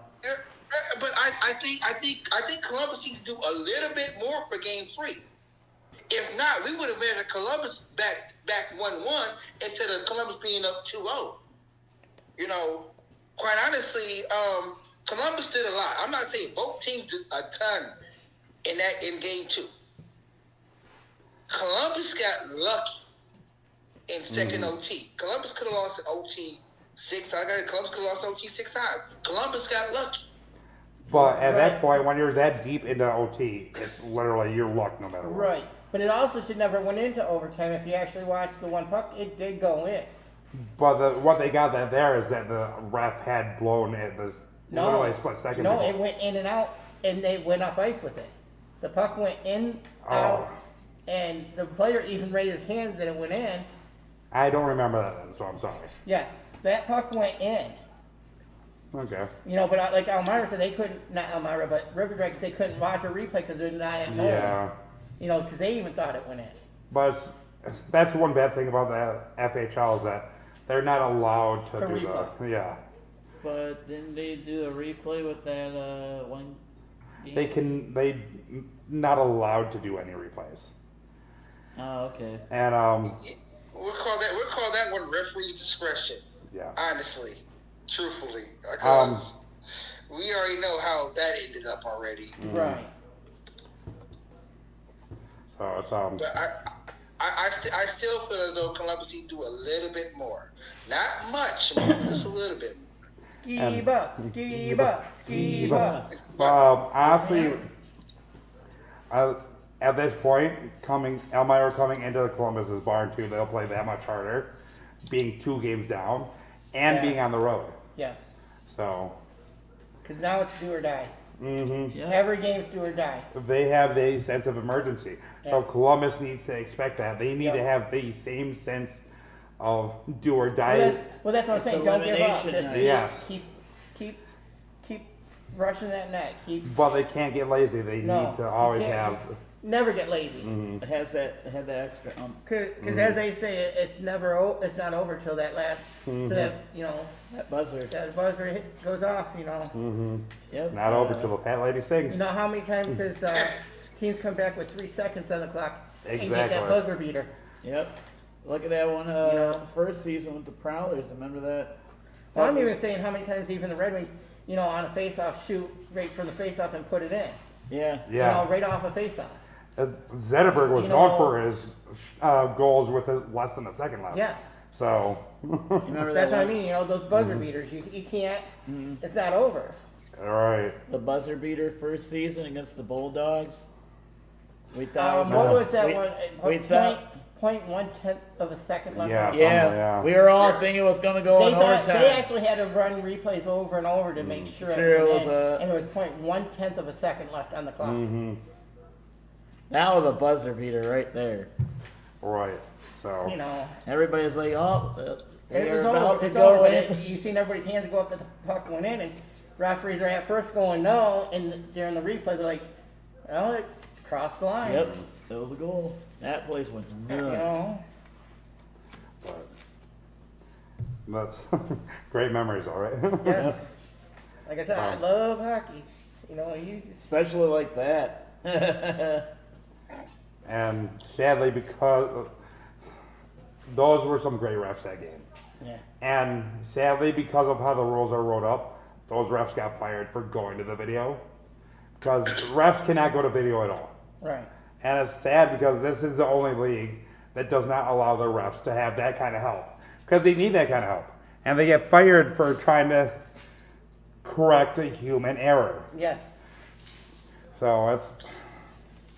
But I think Columbus needs to do a little bit more for Game 3. If not, we would have had a Columbus back 1-1 instead of Columbus being up 2-0. Quite honestly, Columbus did a lot. I'm not saying both teams did a ton in Game 2. Columbus got lucky in second OT. Columbus could have lost in OT 6 times. Columbus could have lost OT 6 times. Columbus got lucky. But at that Right. point, when you're that deep into OT, it's literally your luck no matter what. Right. But it also should never went into overtime. If you actually watched the one puck, it did go in. But what they got there is that the ref had blown No, literally a split second. no, before. it went in and out, and they went up ice with it. The puck went in, out, and the player even raised his hands and it went in. I don't remember that then, so I'm sorry. Yes, that puck went in. Okay. You know, but like Elmira said, they couldn't, not Elmira, but River Dragons, they couldn't watch a replay because they're not at home. Yeah. You know, because they even thought it went in. But that's one bad thing about the FHL is that they're not allowed to For do replay. the. Yeah. But didn't they do a replay with that one game? They not allowed to do any replays. Oh, okay. And We'll call that one referee discretion. yeah. Honestly, truthfully, because Um, we already know how that ended up already. Right. So it's But I still feel as though Columbus need to do a little bit more. Not much, just a little bit. Ski buck, ski buck, ski buck. honestly, at this point, Elmira coming into the Columbus's barn too, they'll play that much harder, being 2 games down and Yeah. being on the road. Yes. So Because now it's do or die. Yeah. Every game's do or die. they have the sense of emergency. So Yeah. Columbus needs to expect that. They need to Yeah. have the same sense of do or Well, die. that's what I'm It's saying. Don't give up. elimination Just night. Yes. keep rushing that net. But they can't get lazy. They No, need to you always can't. have. Never get lazy. Mm-hmm. It has that extra Because as they say, it's never it's not over till that last till that that buzzer. that buzzer goes off. Yep. It's not over till the fat lady sings. You know how many times has teams come back with 3 seconds on the clock and get Exactly. that buzzer beater? Yep. Look at that one know? first season with the Prowlers. Remember that? Well, I'm even saying how many times even the Red Wings, on a face-off, shoot right from the face-off and put it in. Yeah. Yeah. Right off a face-off. Zetterberg was You known know- for his goals with less than a second left. Yes. So, You remember That's that what I one? mean. Those buzzer beaters, you can't. It's not over. all right. The buzzer beater first season against the Bulldogs. We thought. What was that we, one? We thought. 0.1 of a second left. Yeah. on the Yeah, Yeah. we were all thinking it was going to go They in thought overtime. they actually had to run replays over and over to make sure, Sure, it was and, a- and it was 0.1 of a second left on the clock. That was a buzzer beater right there. Right. So, Everybody's like, "Oh, It they're was about over. to It's go over. in." But you seen everybody's hands go up that the puck went in, and referees are at first going no, and during the replays they're like, "Well, it crossed the line." Yep, that was a goal. That place went nuts. but that's great memories, all right? Yes. Like I said, I love hockey. You just Especially like that. And sadly, because those were some great refs that game. yeah. And sadly, because of how the rules are wrote up, those refs got fired for going to the video. Because refs cannot go to video at all. Right. And it's sad because this is the only league that does not allow the refs to have that kind of help. Because they need that kind of help. And they get fired for trying to correct a human error. Yes. So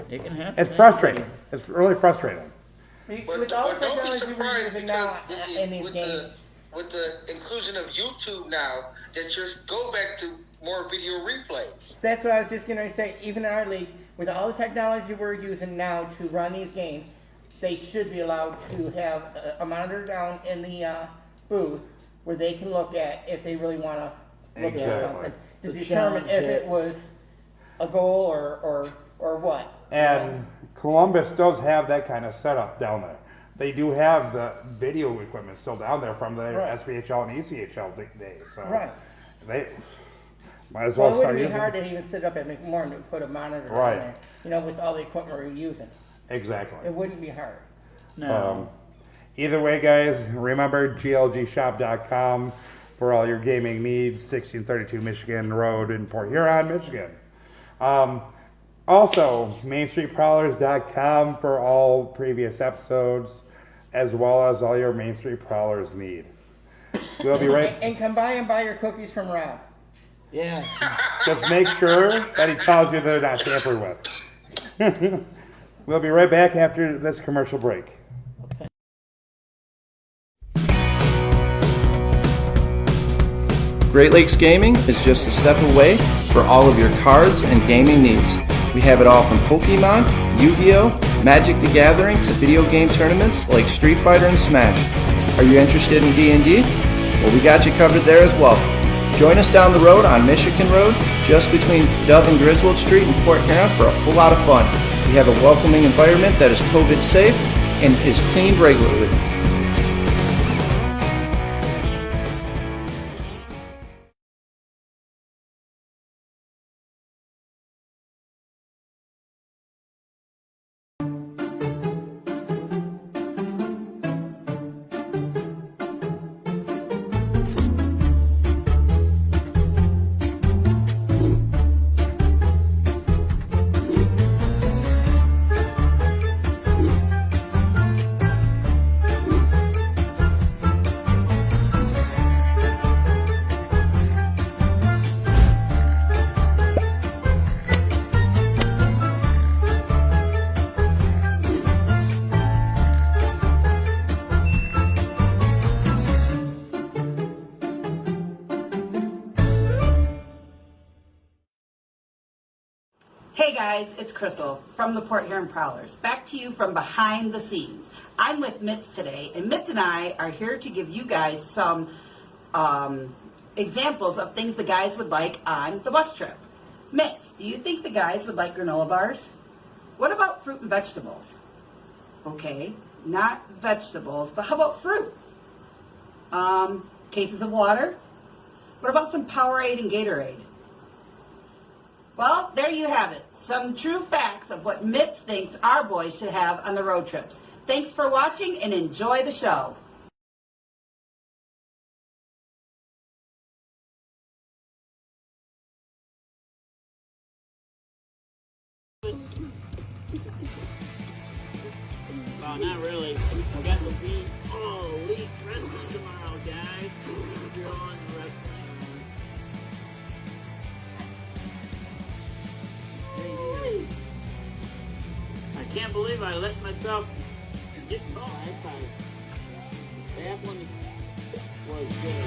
It can happen. it's frustrating. It's really frustrating. With all the But don't be technology we're surprised using because now in these games, with the inclusion of YouTube now, that you're go back to more video replays. that's what I was just going to say. Even in our league, with all the technology we're using now to run these games, they should be allowed to have a monitor down in the booth where they can look at if they really want to look at Exactly. something to To determine if challenge it it. was a goal or what. And Columbus does have that kind of setup down there. They do have the video equipment still down there from the Right. SPHL and ECHL days. So Right. they might as well, Well, it start wouldn't be using hard to even sit up at McMorran to put a monitor Right. on there, with all the equipment we're using. Exactly. It wouldn't be hard. No. Either way, guys, remember glgshop.com for all your gaming needs, 1632 Michigan Road in Port Huron, Michigan. Also, MainStreetProwlers.com for all previous episodes, as well as all your Main Street Prowlers needs. We'll be right. And come by and buy your cookies from Rob. Yeah. Just make sure that he tells you they're not tampered with. We'll be right back after this commercial break. Great Lakes Gaming is just a step away for all of your cards and gaming needs. We have it all from Pokemon, Yu-Gi-Oh, Magic the Gathering to video game tournaments like Street Fighter and Smash. Are you interested in D&D? Well, we got you covered there as well. Join us down the road on Michigan Road, just between Dove and Griswold Street in Port Huron for a whole lot of fun. We have a welcoming environment that is COVID safe and is cleaned regularly. Hey guys, it's Crystal from the Port Huron Prowlers. Back to you from behind the scenes. I'm with Mitz today, and Mitz and I are here to give you guys some examples of things the guys would like on the bus trip. Mitz, do you think the guys would like granola bars? What about fruit and vegetables? Okay, not vegetables, but how about fruit? Cases of water? What about some Powerade and Gatorade? Well, there you have it. Some true facts of what Mitz thinks our boys should have on the road trips. Thanks for watching and enjoy the show. Well, not really. I got to be elite wrestling tomorrow, guys. If you're on wrestling. I can't believe I let myself get caught. That one was good.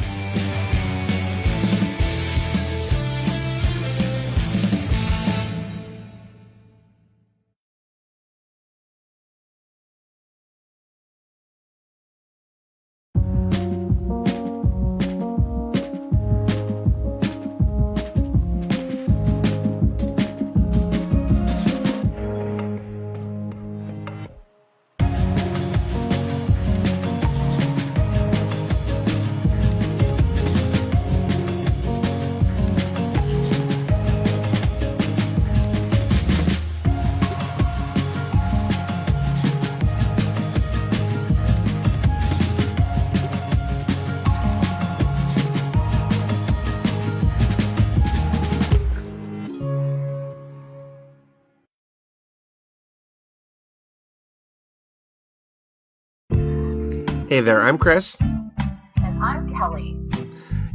Hey there, I'm Chris. And I'm Kelly.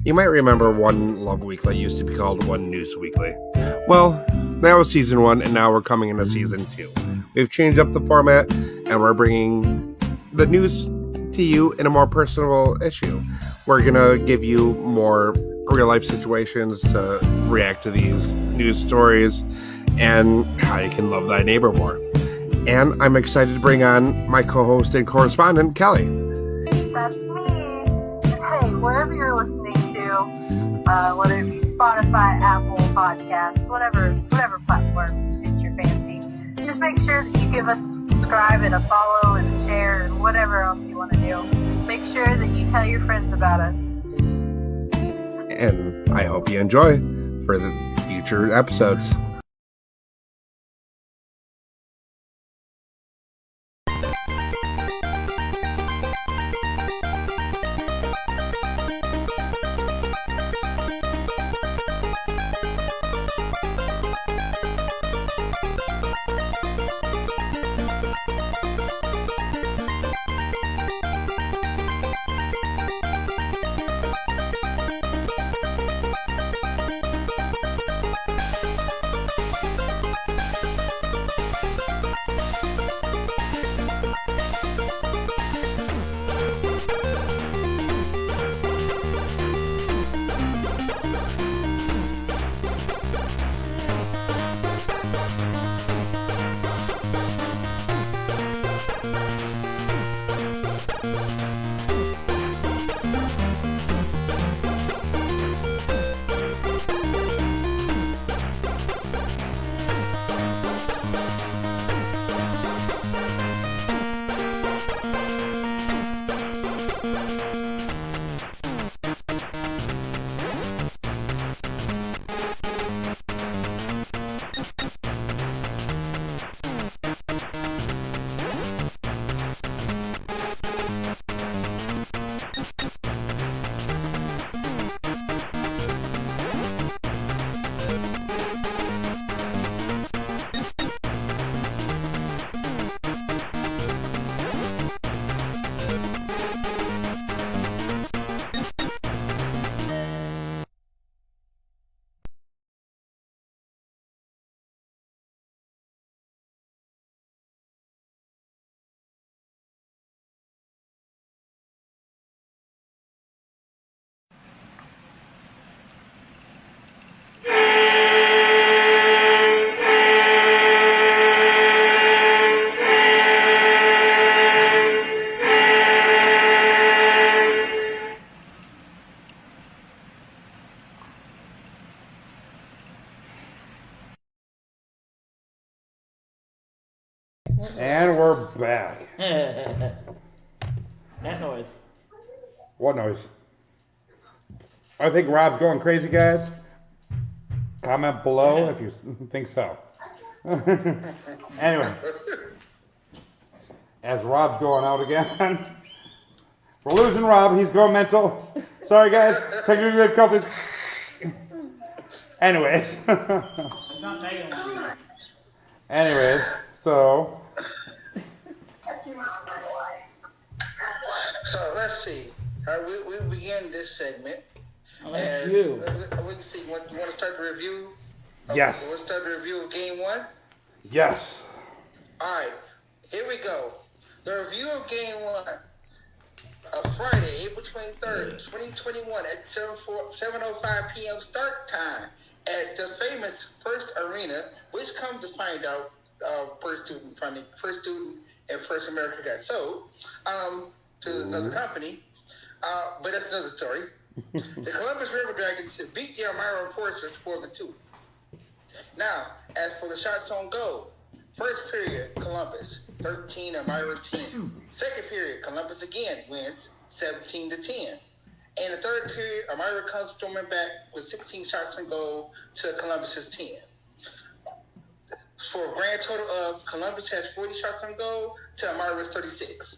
You might remember One Love Weekly used to be called One News Weekly. Well, that was season 1, and now we're coming into season 2. We've changed up the format, and we're bringing the news to you in a more personable issue. We're gonna give you more real-life situations to react to these news stories, and how you can love thy neighbor more. And I'm excited to bring on my co-host and correspondent, Kelly. That's me. Hey, wherever you're listening to, whether it be Spotify, Apple Podcasts, whatever platform suits your fancy, just make sure that you give us a subscribe and a follow and a share and whatever else you want to do. Make sure that you tell your friends about us. And I hope you enjoy for the future episodes. And we're back. That noise. What noise? I think Rob's going crazy, guys. Comment below if you think so. Anyway, as Rob's going out again, we're losing Rob. He's going mental. Sorry, guys. Technical difficulties. Anyways. Anyways, so. So let's see. We begin this segment. Oh, that's you. Let's see. You want to start the review? Yes. Let's start the review of Game 1. Yes. All right. Here we go. The review of Game 1 of Friday, April 23rd, 2021 at 7:05 p.m. start time at the famous First Arena, which comes to find out First Student and First America got sold to another company. But that's another story. The Columbus River Dragons beat the Elmira Enforcers 4-2. Now, as for the shots on goal, first period, Columbus, 13, Elmira 10. Second period, Columbus again wins 17-10. In the third period, Elmira comes storming back with 16 shots on goal to Columbus's 10. For a grand total of Columbus has 40 shots on goal to Elmira's 36.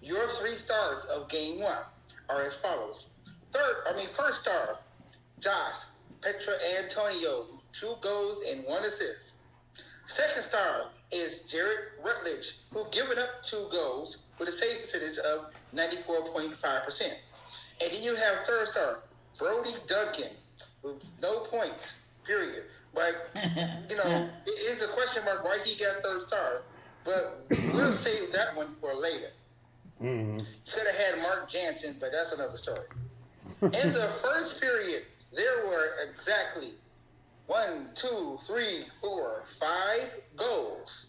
Your 3 stars of Game 1 are as follows. First star, Josh Petra Antonio, 2 goals and 1 assist. Second star is Jared Rutledge, who given up 2 goals with a save percentage of 94.5%. And then you have third star, Brody Duncan, with no points, period. But, it is a question mark why he got third star. But we'll save that one for later. Mm-hmm. Could have had Mark Jansen, but that's another story. In the first period, there were exactly 1, 2, 3, 4, 5 goals.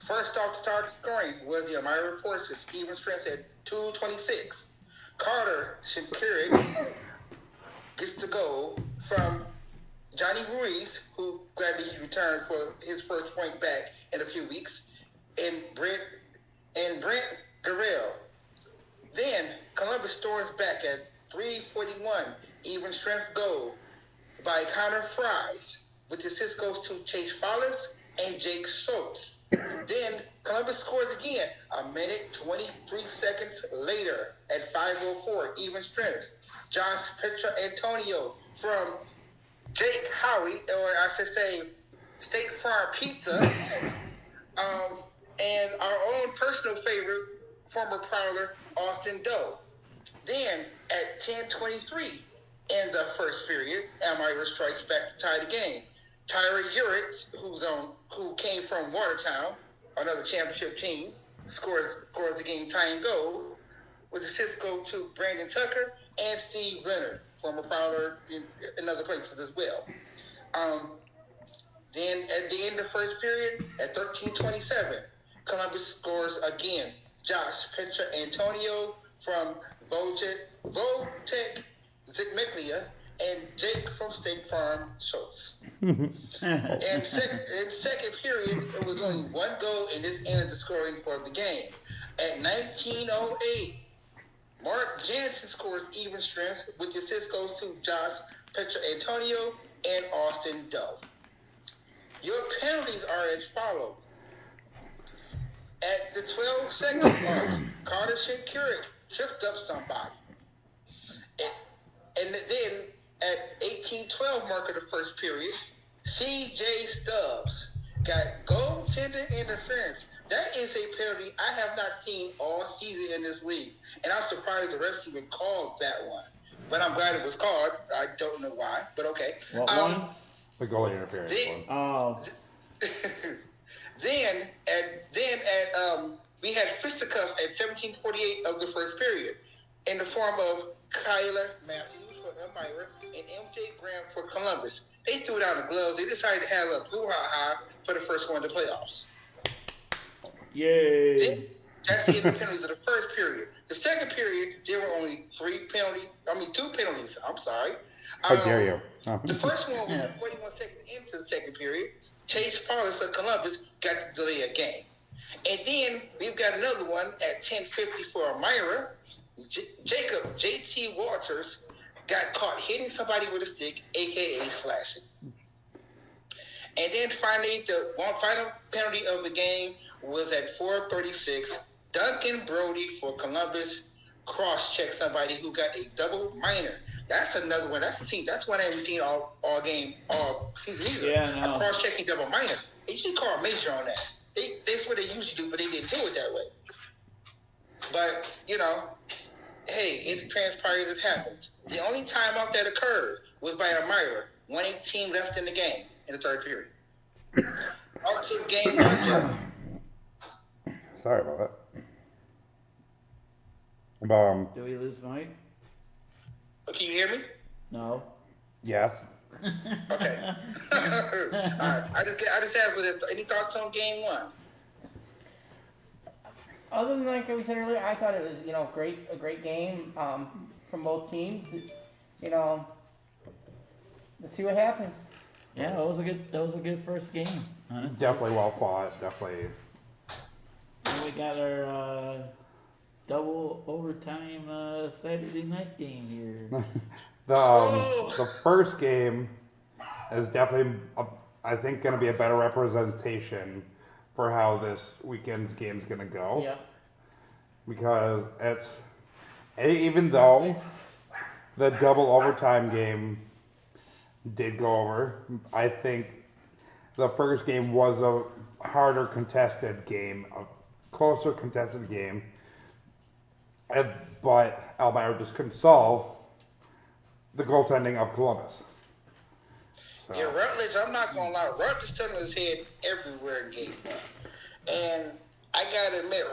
First off the start scoring was the Elmira Enforcers, even strength at 226. Carter Shinkirik gets the goal from Johnny Ruiz, who gladly returned for his first point back in a few weeks, and Brent Garrell. Then Columbus storms back at 341, even strength goal by Connor Fries, with the assist goes to Chase Follis and Jake Schultz. Then Columbus scores again a minute 23 seconds later at 5:04, even strength. Josh Petra Antonio from Jake Howie, or I should say State Farm Pizza, and our own personal favorite, former Prowler, Austin Doe. Then at 10:23 in the first period, Elmira strikes back to tie the game. Tyra Urick, who came from Watertown, another championship team, scores the game tying goal, with assists go to Brandon Tucker and Steve Leonard, former Prowler in other places as well. Then at the end of the first period, at 13:27, Columbus scores again. Josh Petra Antonio from Votech Zigmiglia and Jake from State Farm Schultz. And second period, it was only 1 goal, and this ended the scoring for the game. At 19:08, Mark Jansen scores even strength, with the assist goes to Josh Petra Antonio and Austin Doe. Your penalties are as follows. At the 12-second mark, Carter Shinkirik tripped up somebody. And then at 18:12 mark of the first period, C.J. Stubbs got goaltender interference. That is a penalty I have not seen all season in this league. And I'm surprised the refs even called that one. But I'm glad it was called. I don't know why, but okay. What one? The goalie interference one. Oh. Then we had fisticuffs at 17:48 of the first period in the form of Kyler Matthews for Elmira and MJ Graham for Columbus. They threw down the gloves. They decided to have a brouhaha for the first one in the playoffs. Yay. Then, that's the end of the penalties of the first period. The second period, there were only 2 penalties. I'm sorry. How dare you? The first one was 41 seconds into the second period. Chase Follis of Columbus got to delay a game. And then we've got another one at 10:50 for Elmira. Jacob JT Walters got caught hitting somebody with a stick, aka slashing. And then finally, the one final penalty of the game was at 4:36. Duncan Brody for Columbus cross-checked somebody who got a double minor. That's another one. That's one I haven't seen all season either. Yeah, no. A cross-checking double minor. They should call a major on that. That's what they usually do, but they didn't do it that way. But, hey, it transpires, it happens. The only timeout that occurred was by Elmira. 1:18 left in the game in the third period. On to game one, Jeff. Sorry about that. Do we lose Mike? Can you hear me? No. Yes. Okay. All right. I just have any thoughts on game one? Other than like we said earlier, I thought it was a great game from both teams. Let's see what happens. Yeah, that was a good first game. Honestly. Definitely well fought. Definitely. And we got our double overtime Saturday night game here. The first game is definitely, I think, going to be a better representation for how this weekend's game's going to go. Yeah. Because even though the double overtime game did go over, I think the first game was a harder contested game, a closer contested game. But Elmira just couldn't solve the goaltending of Columbus. Yeah, Rutledge, I'm not going to lie. Rutledge turned his head everywhere in game one. And I got to admit,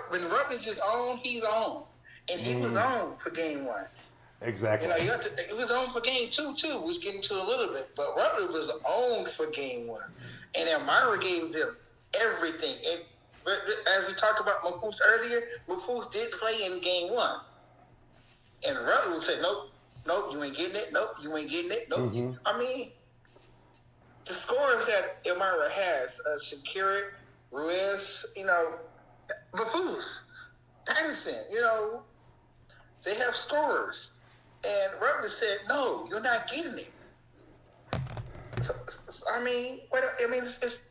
when Rutledge is on, he's on. And he was on for game one. Exactly. He was on for game two, too. We was getting to a little bit. But Rutledge was on for game one. And Elmira gave them everything. And as we talked about Mafoose earlier, Mafoose did play in game one. And Rutledge said, nope, you ain't getting it. Nope, you ain't getting it. Nope. Mm-hmm. I mean, the scores that Elmira has, Shakira, Ruiz, Mafoose, Patterson, they have scorers. And Rutledge said, no, you're not getting it. It's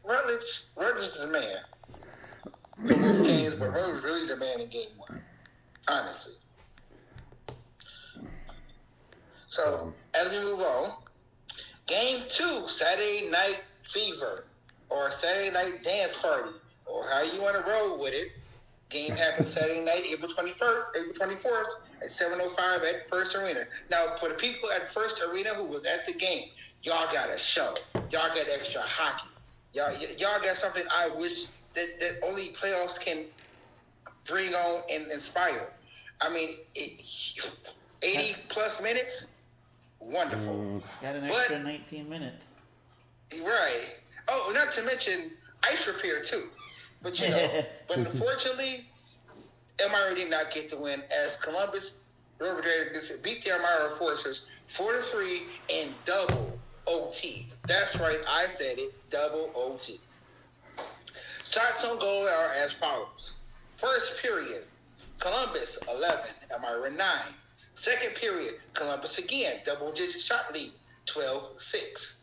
Rutledge. Rutledge is the man. For both games, but Rutledge was really the man in game one, honestly. So, as we move on, game two, Saturday Night Fever, or Saturday Night Dance Party, or how you want to roll with it. Game happens Saturday night, April 24th at 7:05 at First Arena. Now, for the people at First Arena who was at the game, y'all got a show. Y'all got extra hockey. Y'all got something I wish that only playoffs can bring on and inspire. 80 plus minutes, wonderful. Got an extra 19 minutes. Right. Oh, not to mention ice repair too. But but unfortunately, Elmira did not get the win as Columbus River Dragons beat the Elmira Forcers 4-3 in double OT. That's right, I said it, double OT. Shots on goal are as follows. First period, Columbus 11, Elmira 9. Second period, Columbus again, double-digit shot lead, 12-6.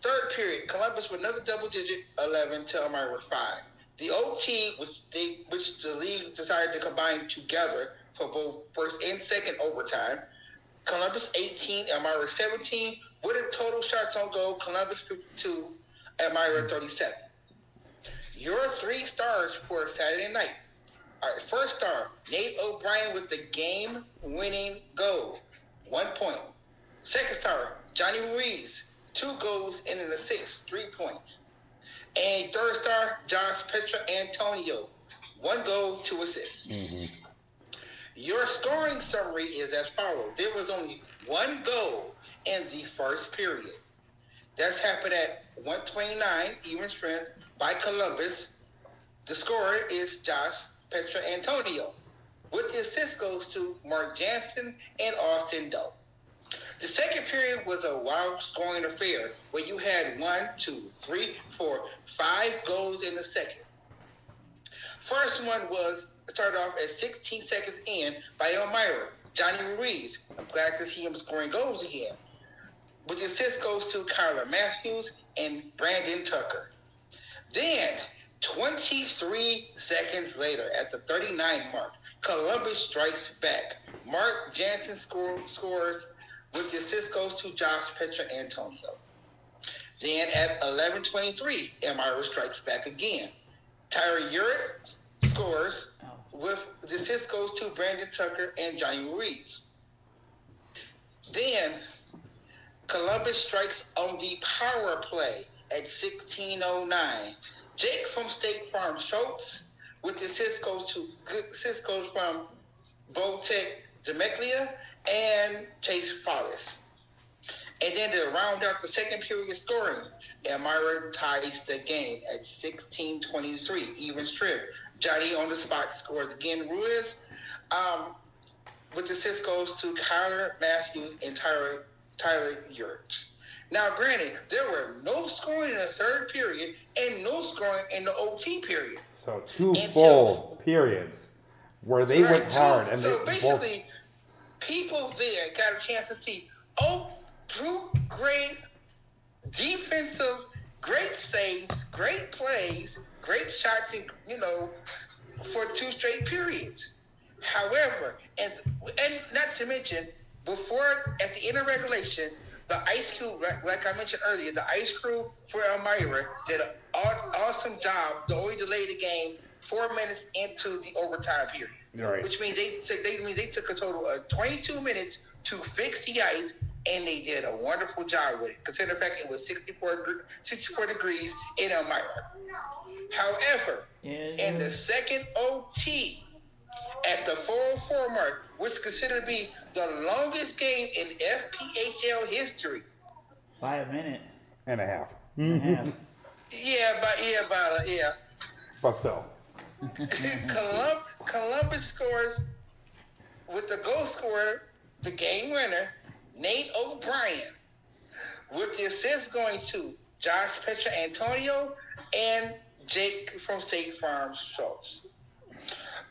Third period, Columbus with another double-digit, 11 to Elmira 5. The OT, which the league decided to combine together for both first and second overtime, Columbus 18, Elmira 17, with a total shots on goal, Columbus 52, Elmira 37. Your 3 stars for Saturday night. All right, first star, Nate O'Brien with the game-winning goal, 1 point. Second star, Johnny Ruiz, 2 goals and an assist, 3 points. And third star, Josh Pietrangelo, 1 goal, 2 assists. Mm-hmm. Your scoring summary is as follows. There was only 1 goal in the first period. That's happened at 129, even strength, by Columbus. The scorer is Josh Pietrangelo. With the assist goes to Mark Jansen and Austin Doe. The second period was a wild scoring affair where you had 1, 2, 3, 4, 5 goals in the second. First one started off at 16 seconds in by Elmira, Johnny Ruiz. I'm glad to see him scoring goals again. With the assist goes to Kyler Matthews and Brandon Tucker. Then, 23 seconds later, at the 39 mark, Columbus strikes back. Mark Jansen scores with the assist goes to Josh Petrantonio. Then at 11:23, Elmira strikes back again. Tyler Urick scores with the assist goes to Brandon Tucker and Johnny Ruiz. Then Columbus strikes on the power play at 16:09. Jake from State Farm Schultz with the assist goes from Votek Demeklia and Chase Follis. And then to round out the second period scoring, Elmira ties the game at 16:23, even strip. Johnny on the spot scores again. Ruiz with the assist goes to Kyler Matthews and Tyler Urick. Now, granted, there were no scoring in the third period and no scoring in the OT period. So 2 full periods where they went hard. And so they basically, people there got a chance to see, great defensive, great saves, great plays, great shots, for 2 straight periods. However, and not to mention, before, at the end of regulation, the ice crew, like I mentioned earlier, the ice crew for Elmira did an awesome job to only delay the game 4 minutes into the overtime period. Right. Which means they took a total of 22 minutes to fix the ice, and they did a wonderful job with it, considering the fact it was 64 degrees in Elmira. However, in the second OT, at the 4:04 mark, which is considered to be the longest game in FPHL history. 5 minutes and a half. and a half. Yeah. But still. Columbus scores with the goal scorer, the game winner, Nate O'Brien, with the assist going to Josh Petrantonio and Jake from State Farm Schultz.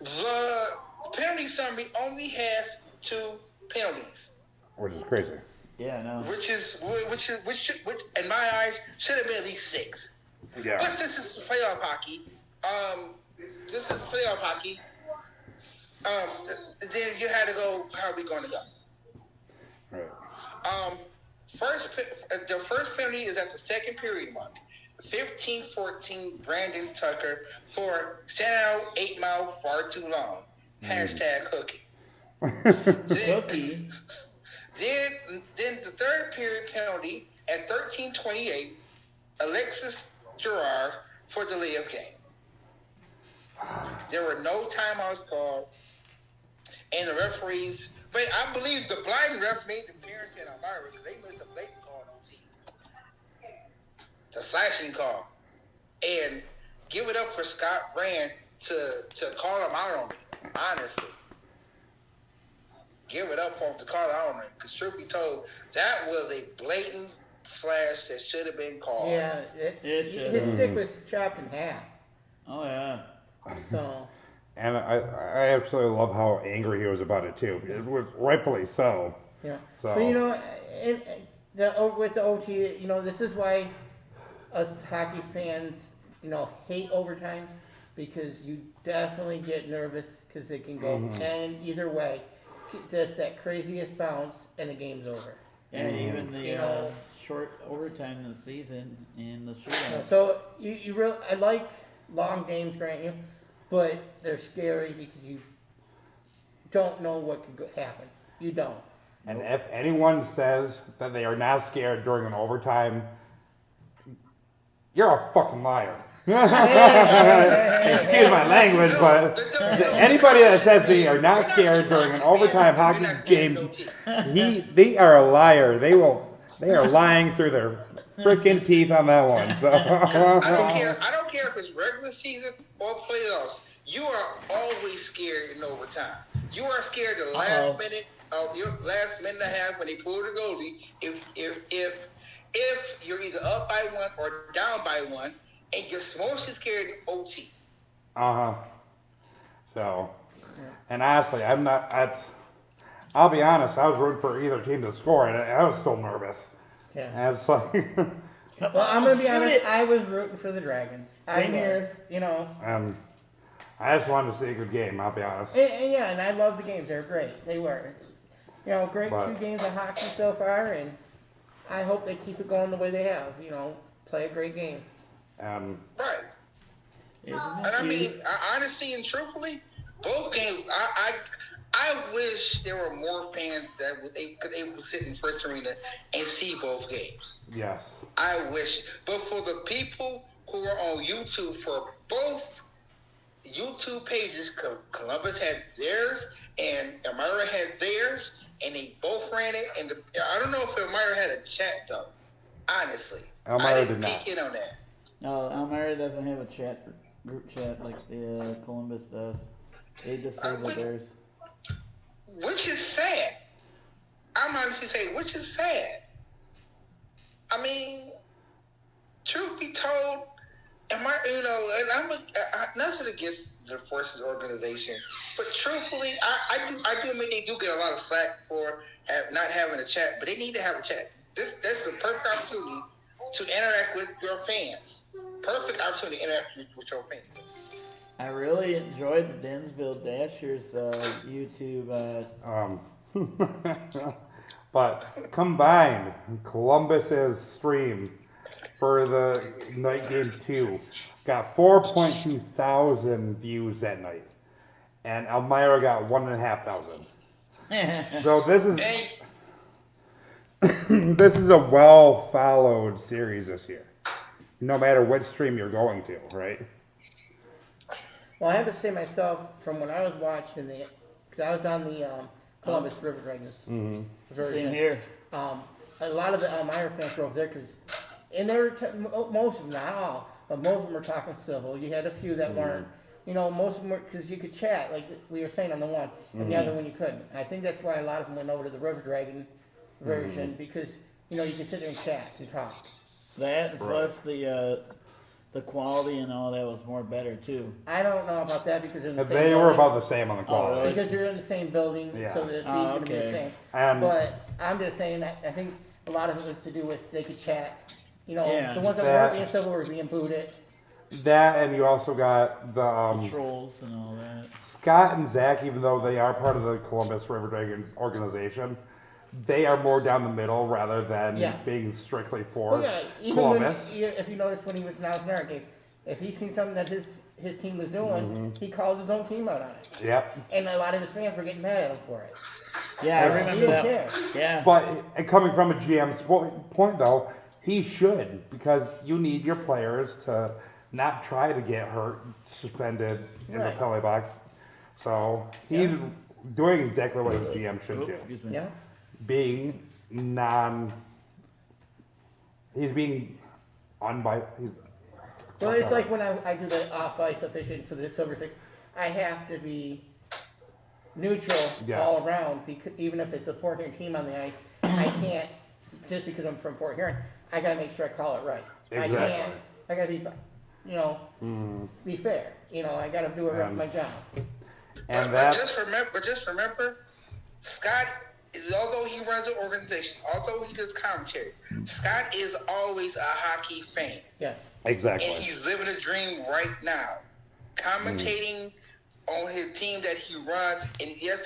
The penalty summary only has 2 penalties, Which is crazy. Yeah, no. which in my eyes should have been at least 6. Yeah. But since this is playoff hockey, then you had to go. How are we going to go? Right. The first penalty is at the second period mark. 15-14 Brandon Tucker for standing out 8 Mile far too long. #hookie. Cookie. Then the third period penalty at 13:28, Alexis Gerard for delay of game. There were no timeouts called, and the referees. But I believe the blind ref made the appearance in Elmira because they missed a blatant call on OT. The slashing call, and give it up for Scott Rand to call him out on it. Honestly, give it up for him to call out on it, because truth be told, that was a blatant slash that should have been called. Yeah, his stick was chopped in half. Oh, yeah. So. And I absolutely love how angry he was about it too. It was rightfully so. Yeah. So. But with the OT, this is why us hockey fans, hate overtimes, because you definitely get nervous because it can go and either way. Just that craziest bounce and the game's over. And even the short overtime in the season in the shootout. So I like long games, grant you, but they're scary because you don't know what could happen. You don't. And if anyone says that they are not scared during an overtime, you're a fucking liar. Excuse my language, but anybody that says they are not scared during an overtime hockey game, they are a liar. They are lying through their freaking teeth on that one. So I don't care if it's regular season or playoffs. You are always scared in overtime. You are scared the last minute your last minute and a half when they pull the goalie. If you're either up by one or down by one, and you're mostly scared of OT. So, and honestly, I'll be honest, I was rooting for either team to score, and I was still nervous. Yeah. And it's like, Well, I'm gonna be honest. I was rooting for the Dragons. Same here. You know, I just wanted to see a good game, I'll be honest. and I love the games. They're great. They were. You know, great But- 2 games of hockey so far, and I hope they keep it going the way they have. You know, play a great game. And Right. Isn't And it I cute? mean, honestly and truthfully, both games. I wish there were more fans that could able to sit in First Arena and see both games. yes, I wish, but for the people who are on YouTube, for both YouTube pages, Columbus had theirs and Elmira had theirs, and they both ran it. And I don't know if Elmira had a chat though. Honestly, Elmira I did didn't not. peek in on that. No, Elmira doesn't have a group chat like the Columbus does. They disabled theirs. Which is sad. I'm honestly saying, which is sad. I mean, truth be told, and I'm nothing against the Forces organization, but truthfully, I do admit they do get a lot of slack for not having a chat, but they need to have a chat. That's the perfect opportunity to interact with your fans. Perfect opportunity to interact with your fans. I really enjoyed the Densville Dashers YouTube. but combined, Columbus's stream for the night game 2 got 4.2 thousand views that night, and Elmira got 1,500. So this is this is a well followed series this year, no matter which stream you're going to, right? Well, I have to say myself, from when I was watching because I was on the Columbus River Dragons version. Same here. A lot of the Elmira fans were over there and they were most of them, not all, but most of them were talking civil. You had a few that weren't. You know, most of them were because you could chat, like we were saying on the one, and the other one you couldn't. And I think that's why a lot of them went over to the River Dragon version because you could sit there and chat and talk. That plus the quality and all that was more better too. I don't know about that because they're in the same They building. were about the same on the quality. really? Because you're in the same building, Yeah. so the feed's going to be the okay. same. And- But I'm just saying, I think a lot of it was to do with they could chat. Yeah. The ones that That- weren't being civil were being booted. That, and you also got the Trolls and all that. Scott and Zach, even though they are part of the Columbus River Dragons organization, they are more down the middle rather than Yeah. being strictly for Well, yeah, even Columbus. if you notice when he was announcing our games, if he seen something that his team was doing, he called his own team out on it. Yep. And a lot of his fans were getting mad at him for it. Yeah, I He remember didn't that. care. Yeah. But coming from a GM's point, though, he should, because you need your players to not try to get hurt, suspended in the Right. penalty box. So he's doing exactly what his GM should Oops, do. excuse me. Yeah. He's being Well, it's like when I do the off-ice officiating for the Silver Six, I have to be neutral Yes. all around, because even if it's a Port Huron team on the ice, I can't, just because I'm from Port Huron, I gotta make sure I call it right. Exactly. I gotta be, be fair. I gotta do my job. And But that's just remember, Scott, although he runs an organization, although he does commentary, Scott is always a hockey fan. Yes. exactly. And he's living a dream right now. Commentating on his team that he runs, and yes,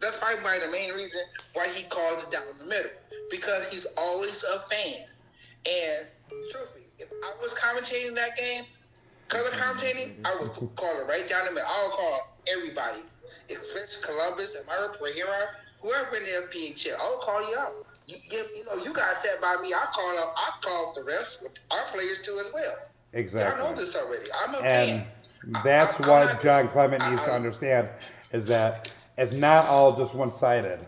that's probably the main reason why he calls it down the middle. Because he's always a fan. And truthfully, if I was commentating that game, color commentating, I would call it right down the middle. I would call everybody. Especially Columbus, Elmira, Port Huron, whoever in the FPHL, I would call you out. You guys sat by me. I call the refs, our players too as well. Exactly. I know this already. I'm a And fan. that's I'm what not- John Clement needs to understand, is that it's not all just one-sided.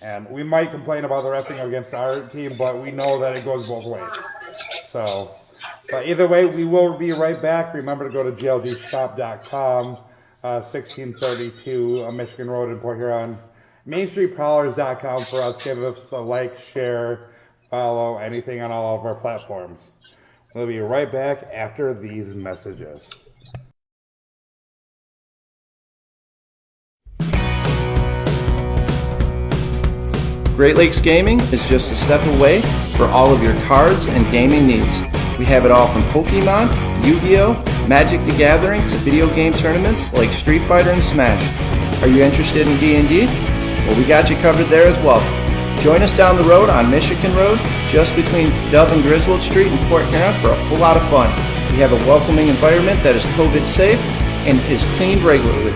And we might complain about the refing against our team, but we know that it goes both ways. So, but either way, we will be right back. Remember to go to glgshop.com, 1632 Michigan Road in Port Huron. MainStreetProwlers.com for us. Give us a like, share, follow, anything on all of our platforms. We'll be right back after these messages. Great Lakes Gaming is just a step away for all of your cards and gaming needs. We have it all from Pokemon, Yu-Gi-Oh, Magic the Gathering to video game tournaments like Street Fighter and Smash. Are you interested in D&D? Well, we got you covered there as well. Join us down the road on Michigan Road, just between Dove and Griswold Street in Port Huron for a whole lot of fun. We have a welcoming environment that is COVID safe and is cleaned regularly.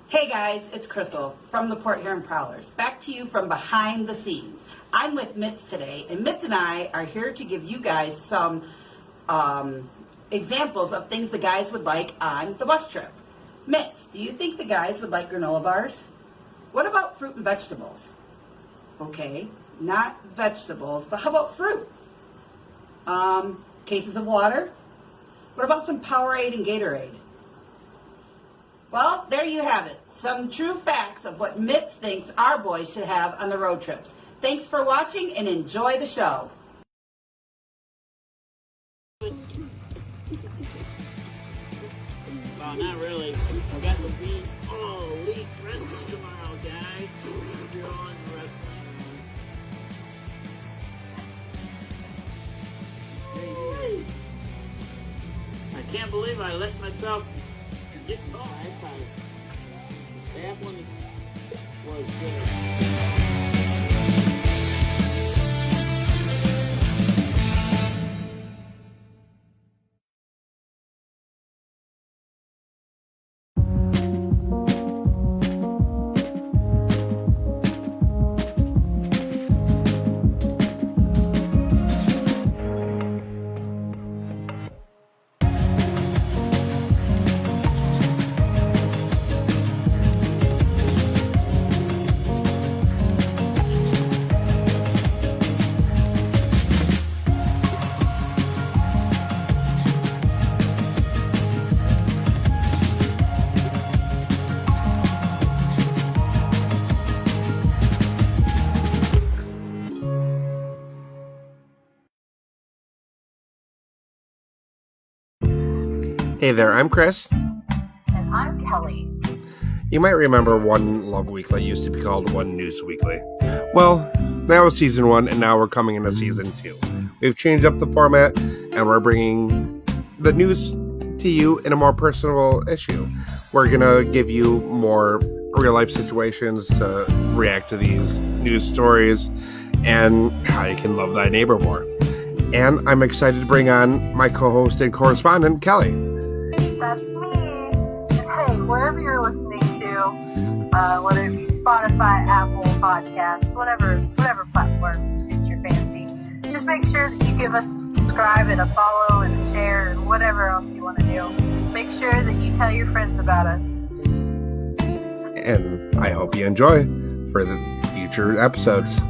Hey guys, it's Crystal from the Port Huron Prowlers. Back to you from behind the scenes. I'm with Mitz today, and Mitz and I are here to give you guys some examples of things the guys would like on the bus trip. Mitz, do you think the guys would like granola bars? What about fruit and vegetables? Okay, not vegetables, but how about fruit? Cases of water? What about some Powerade and Gatorade? Well, there you have it. Some true facts of what Mitz thinks our boys should have on the road trips. Thanks for watching and enjoy the show. Well, not really. I got to be elite wrestling tomorrow, guys. If you're on wrestling. I can't believe I let myself get caught. That one was good. Hey there, I'm Chris. And I'm Kelly. You might remember One Love Weekly used to be called One News Weekly. Well, that was season 1, and now we're coming into season 2. We've changed up the format, and we're bringing the news to you in a more personal issue. We're gonna give you more real-life situations to react to these news stories, and how you can love thy neighbor more. And I'm excited to bring on my co-host and correspondent, Kelly. That's me. Hey, wherever you're listening to, whether it be Spotify, Apple Podcasts, whatever platform suits your fancy, just make sure that you give us a subscribe and a follow and a share and whatever else you want to do. Make sure that you tell your friends about us. And I hope you enjoy for the future episodes.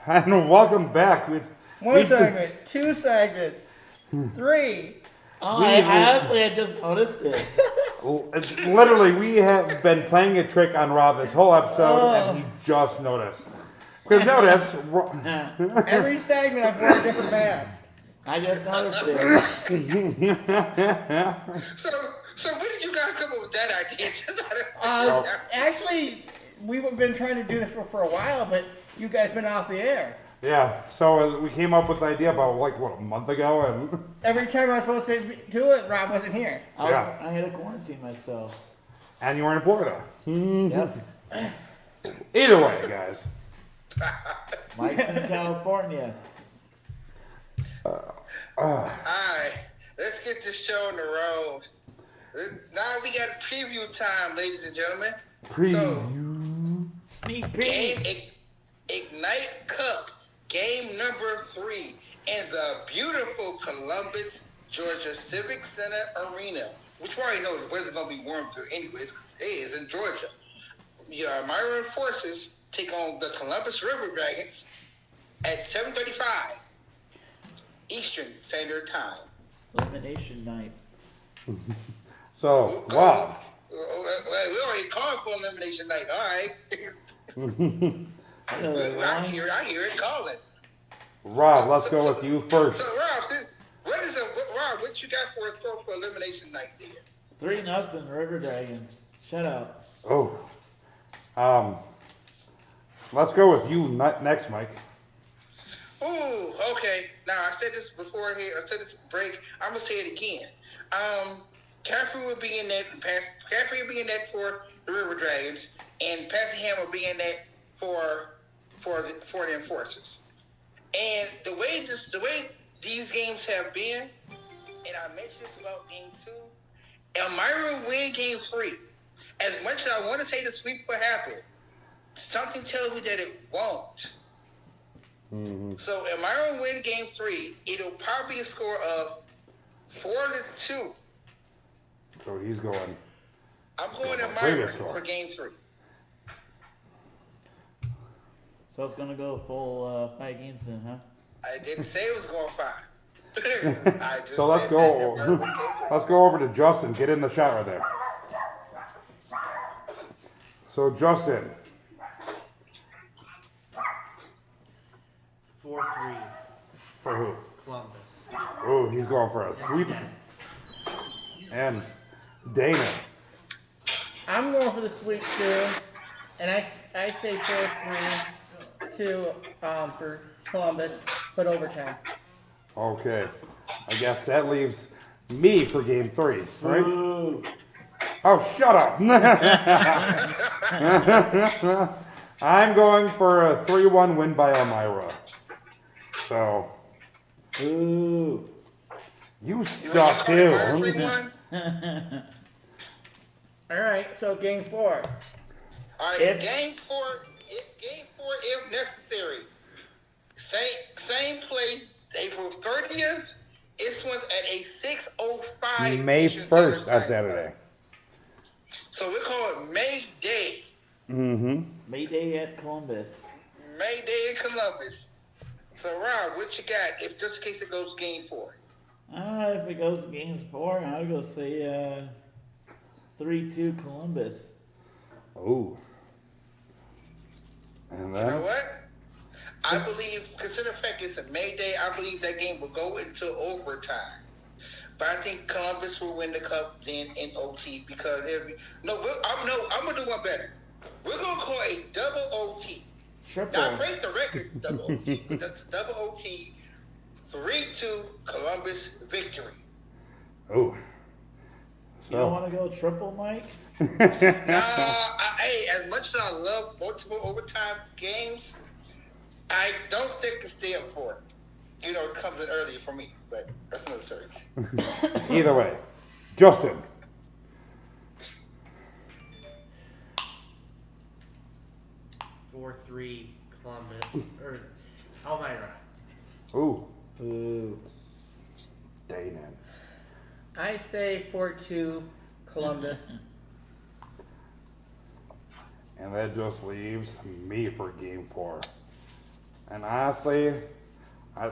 And welcome back. One segment, 2 segments, 3. Oh, We- I honestly had just noticed it. Literally, we have been playing a trick on Rob this whole episode, and he just noticed. Because notice, Every segment I've worn a different mask. I just noticed it. So when did you guys come up with that idea? Actually, we've been trying to do this for a while, but you guys been off the air. yeah. So we came up with the idea about a month ago, and Every time I was supposed to do it, Rob wasn't here. Yeah. I had to quarantine myself. you were in Florida. Yep. Either way, guys. Mike's in California. Alright, let's get this show on the road. Now we got preview time, ladies and gentlemen. Preview. Sneak Game peek. Ignite Cup, game number 3 in the beautiful Columbus, Georgia Civic Center Arena, which we already know the weather's gonna be warm through anyways. It is in Georgia. Your Myron Forces take on the Columbus River Dragons at 7:35 Eastern Standard Time. Elimination night. So, Rob. We already called for elimination night. All right. I hear it calling. Rob, let's go with you first. So, Rob, Rob, what you got for a score for elimination night there? 3-0 River Dragons. Shut up. Oh. Let's go with you next, Mike. Ooh, okay. Now I said this before here. I said this break. I'm gonna say it again. Caffrey will be in that. Caffrey will be in that for the River Dragons, and Passingham will be in that for the Enforcers. And the way these games have been, and I mentioned this about game 2, Elmira win game 3. As much as I want to say the sweep will happen, something tells me that it won't. So Elmira win game 3. It'll probably be a score of 4-2. So he's going. I'm going Previous Elmira score. for game 3. So it's gonna go full 5 games then, huh? I didn't say it was going 5. I just So let's said go. that Elmira win game 3. Let's go over to Justin. Get in the shot right there. So Justin, 4-3 for who? Columbus. Oh, he's going for a sweep. And Dana. I'm going for the sweep too, and I say 4-3 to for Columbus, but overtime. Okay. I guess that leaves me for game 3, right? Ooh. Oh, shut up. I'm going for a 3-1 win by Elmira. So, Ooh. you suck too. All right, so game 4. All right, If- game 4 if necessary. Same place, April 30th. This one's at a 6:05. May Eastern 1st Standard on Time. Saturday. So we call it May Day. Mm-hmm. Mayday at Columbus. May Day in Columbus. So Rob, what you got if just in case it goes game 4? If it goes to games 4, I'll go say 3-2 Columbus. Oh. And You know then? what? I believe, consider the fact it's a May Day, I believe that game will go into overtime. But I think Columbus will win the cup then in OT because I'm gonna do one better. We're gonna call a double OT. Triple. Not break the record double OT, but that's double OT. 3-2 Columbus victory. Oh. You don't want to go triple, Mike? Hey, as much as I love multiple overtime games, I don't think it's stay up for it. You know, it comes in early for me, but that's another story. Either way. Justin. 4-3 Columbus. Or Elmira. Ooh. Ooh. Dana. I say 4-2 Columbus. And that just leaves me for game 4. And honestly, I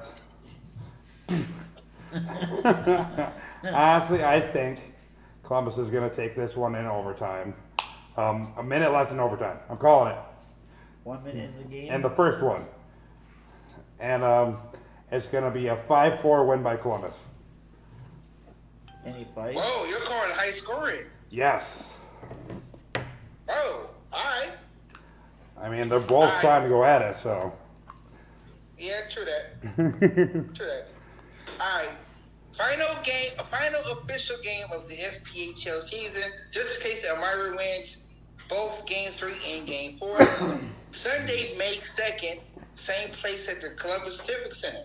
think Columbus is going to take this one in overtime. A minute left in overtime. I'm calling it. 1 minute in the game. And the first one. And it's going to be a 5-4 win by Columbus. Any fights? Whoa, you're calling high scoring. Yes. Oh, all right. I mean, they're both trying to go at it, so. Yeah, true that. True that. All right. Final official game of the FPHL season, just in case Elmira wins both Game 3 and Game 4. Sunday, May 2nd, same place at the Columbus Civic Center.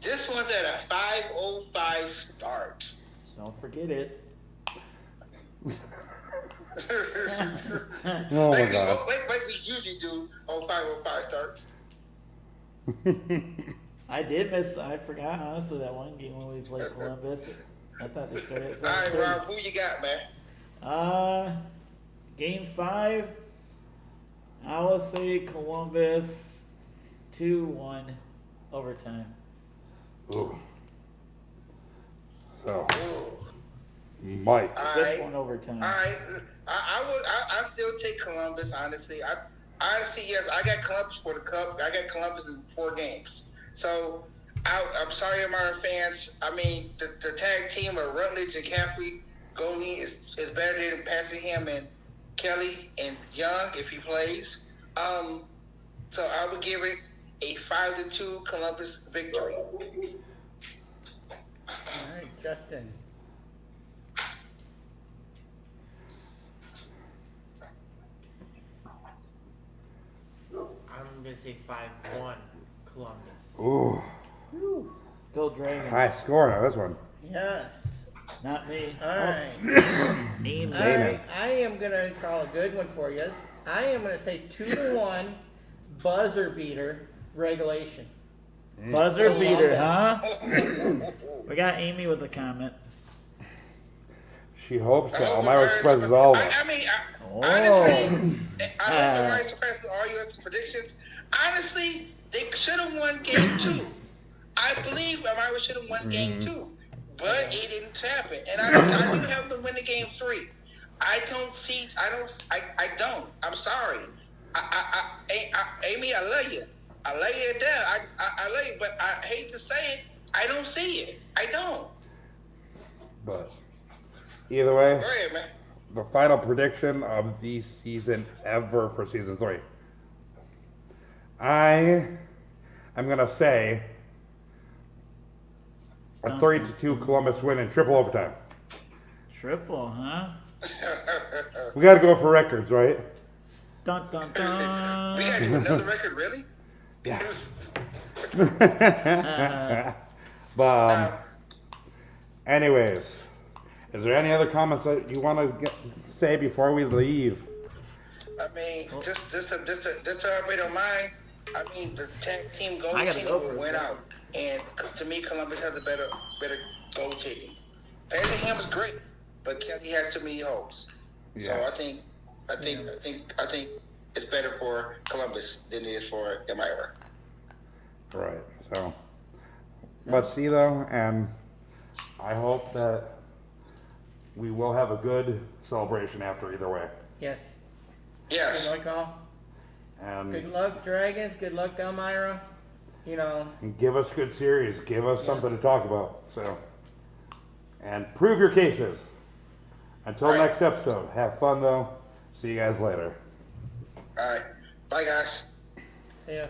This one's at a 5:05 start. Don't forget it. Oh my God. Like we usually do on 5:05 starts. I forgot, honestly, that one game when we played Columbus. I thought they started at All right, 7:30. Rob, who you got, man? Game 5, I will say Columbus 2-1 overtime. Ooh. So, Mike. All This right. one overtime. All right. I still take Columbus, honestly. Honestly, yes, I got Columbus for the Cup. I got Columbus in 4 games. So, I'm sorry, Amara fans. I mean, the tag team of Rutledge and Caffrey goalie is better than Passingham and Kelly and Young if he plays. So I would give it a 5-2 Columbus victory. All right, Justin. I'm gonna say 5-1 Columbus. Ooh. Go Dragons. High score on this one. Yes. Not me. All right. Name All right. I am gonna call a good one for you. I am gonna say 2-1 buzzer beater regulation. Buzzer beater, huh? We got Amy with a comment. She hopes that Elmira surprises all of us. I mean, Oh. honestly, I hope Elmira surpasses all your predictions. Honestly, they should have won Game 2. I believe Elmira should have won Game 2, but it didn't happen. And I do have them win the Game 3. I don't. I'm sorry. Amy, I love you. I lay it down. I lay it, but I hate to say it. I don't see it. I don't. But either way, Go ahead, man. the final prediction of the season ever for season 3. I'm gonna say a 3-2 Columbus win in triple overtime. Triple, huh? We gotta go for records, right? Dun dun We dun. got to do another record, really? Yeah. But anyways, is there any other comments that you want to say before we leave? I mean, just so everybody don't mind. I mean, the tag team goal I gotta go team for went it. out, and to me, Columbus has a better goal team. Passingham is great, but Kelly has too many holes. Yes. So I think it's better for Columbus than it is for Elmira. Right. So let's see though, and I hope that we will have a good celebration after either way. Yes. Yes. Good luck, all. And Good luck, Dragons. Good luck, Elmira. You know, give us good series. Give us something to talk about. So, and prove your cases. Until Right. next episode, have fun though. See you guys later. All right. Bye, guys. yeah.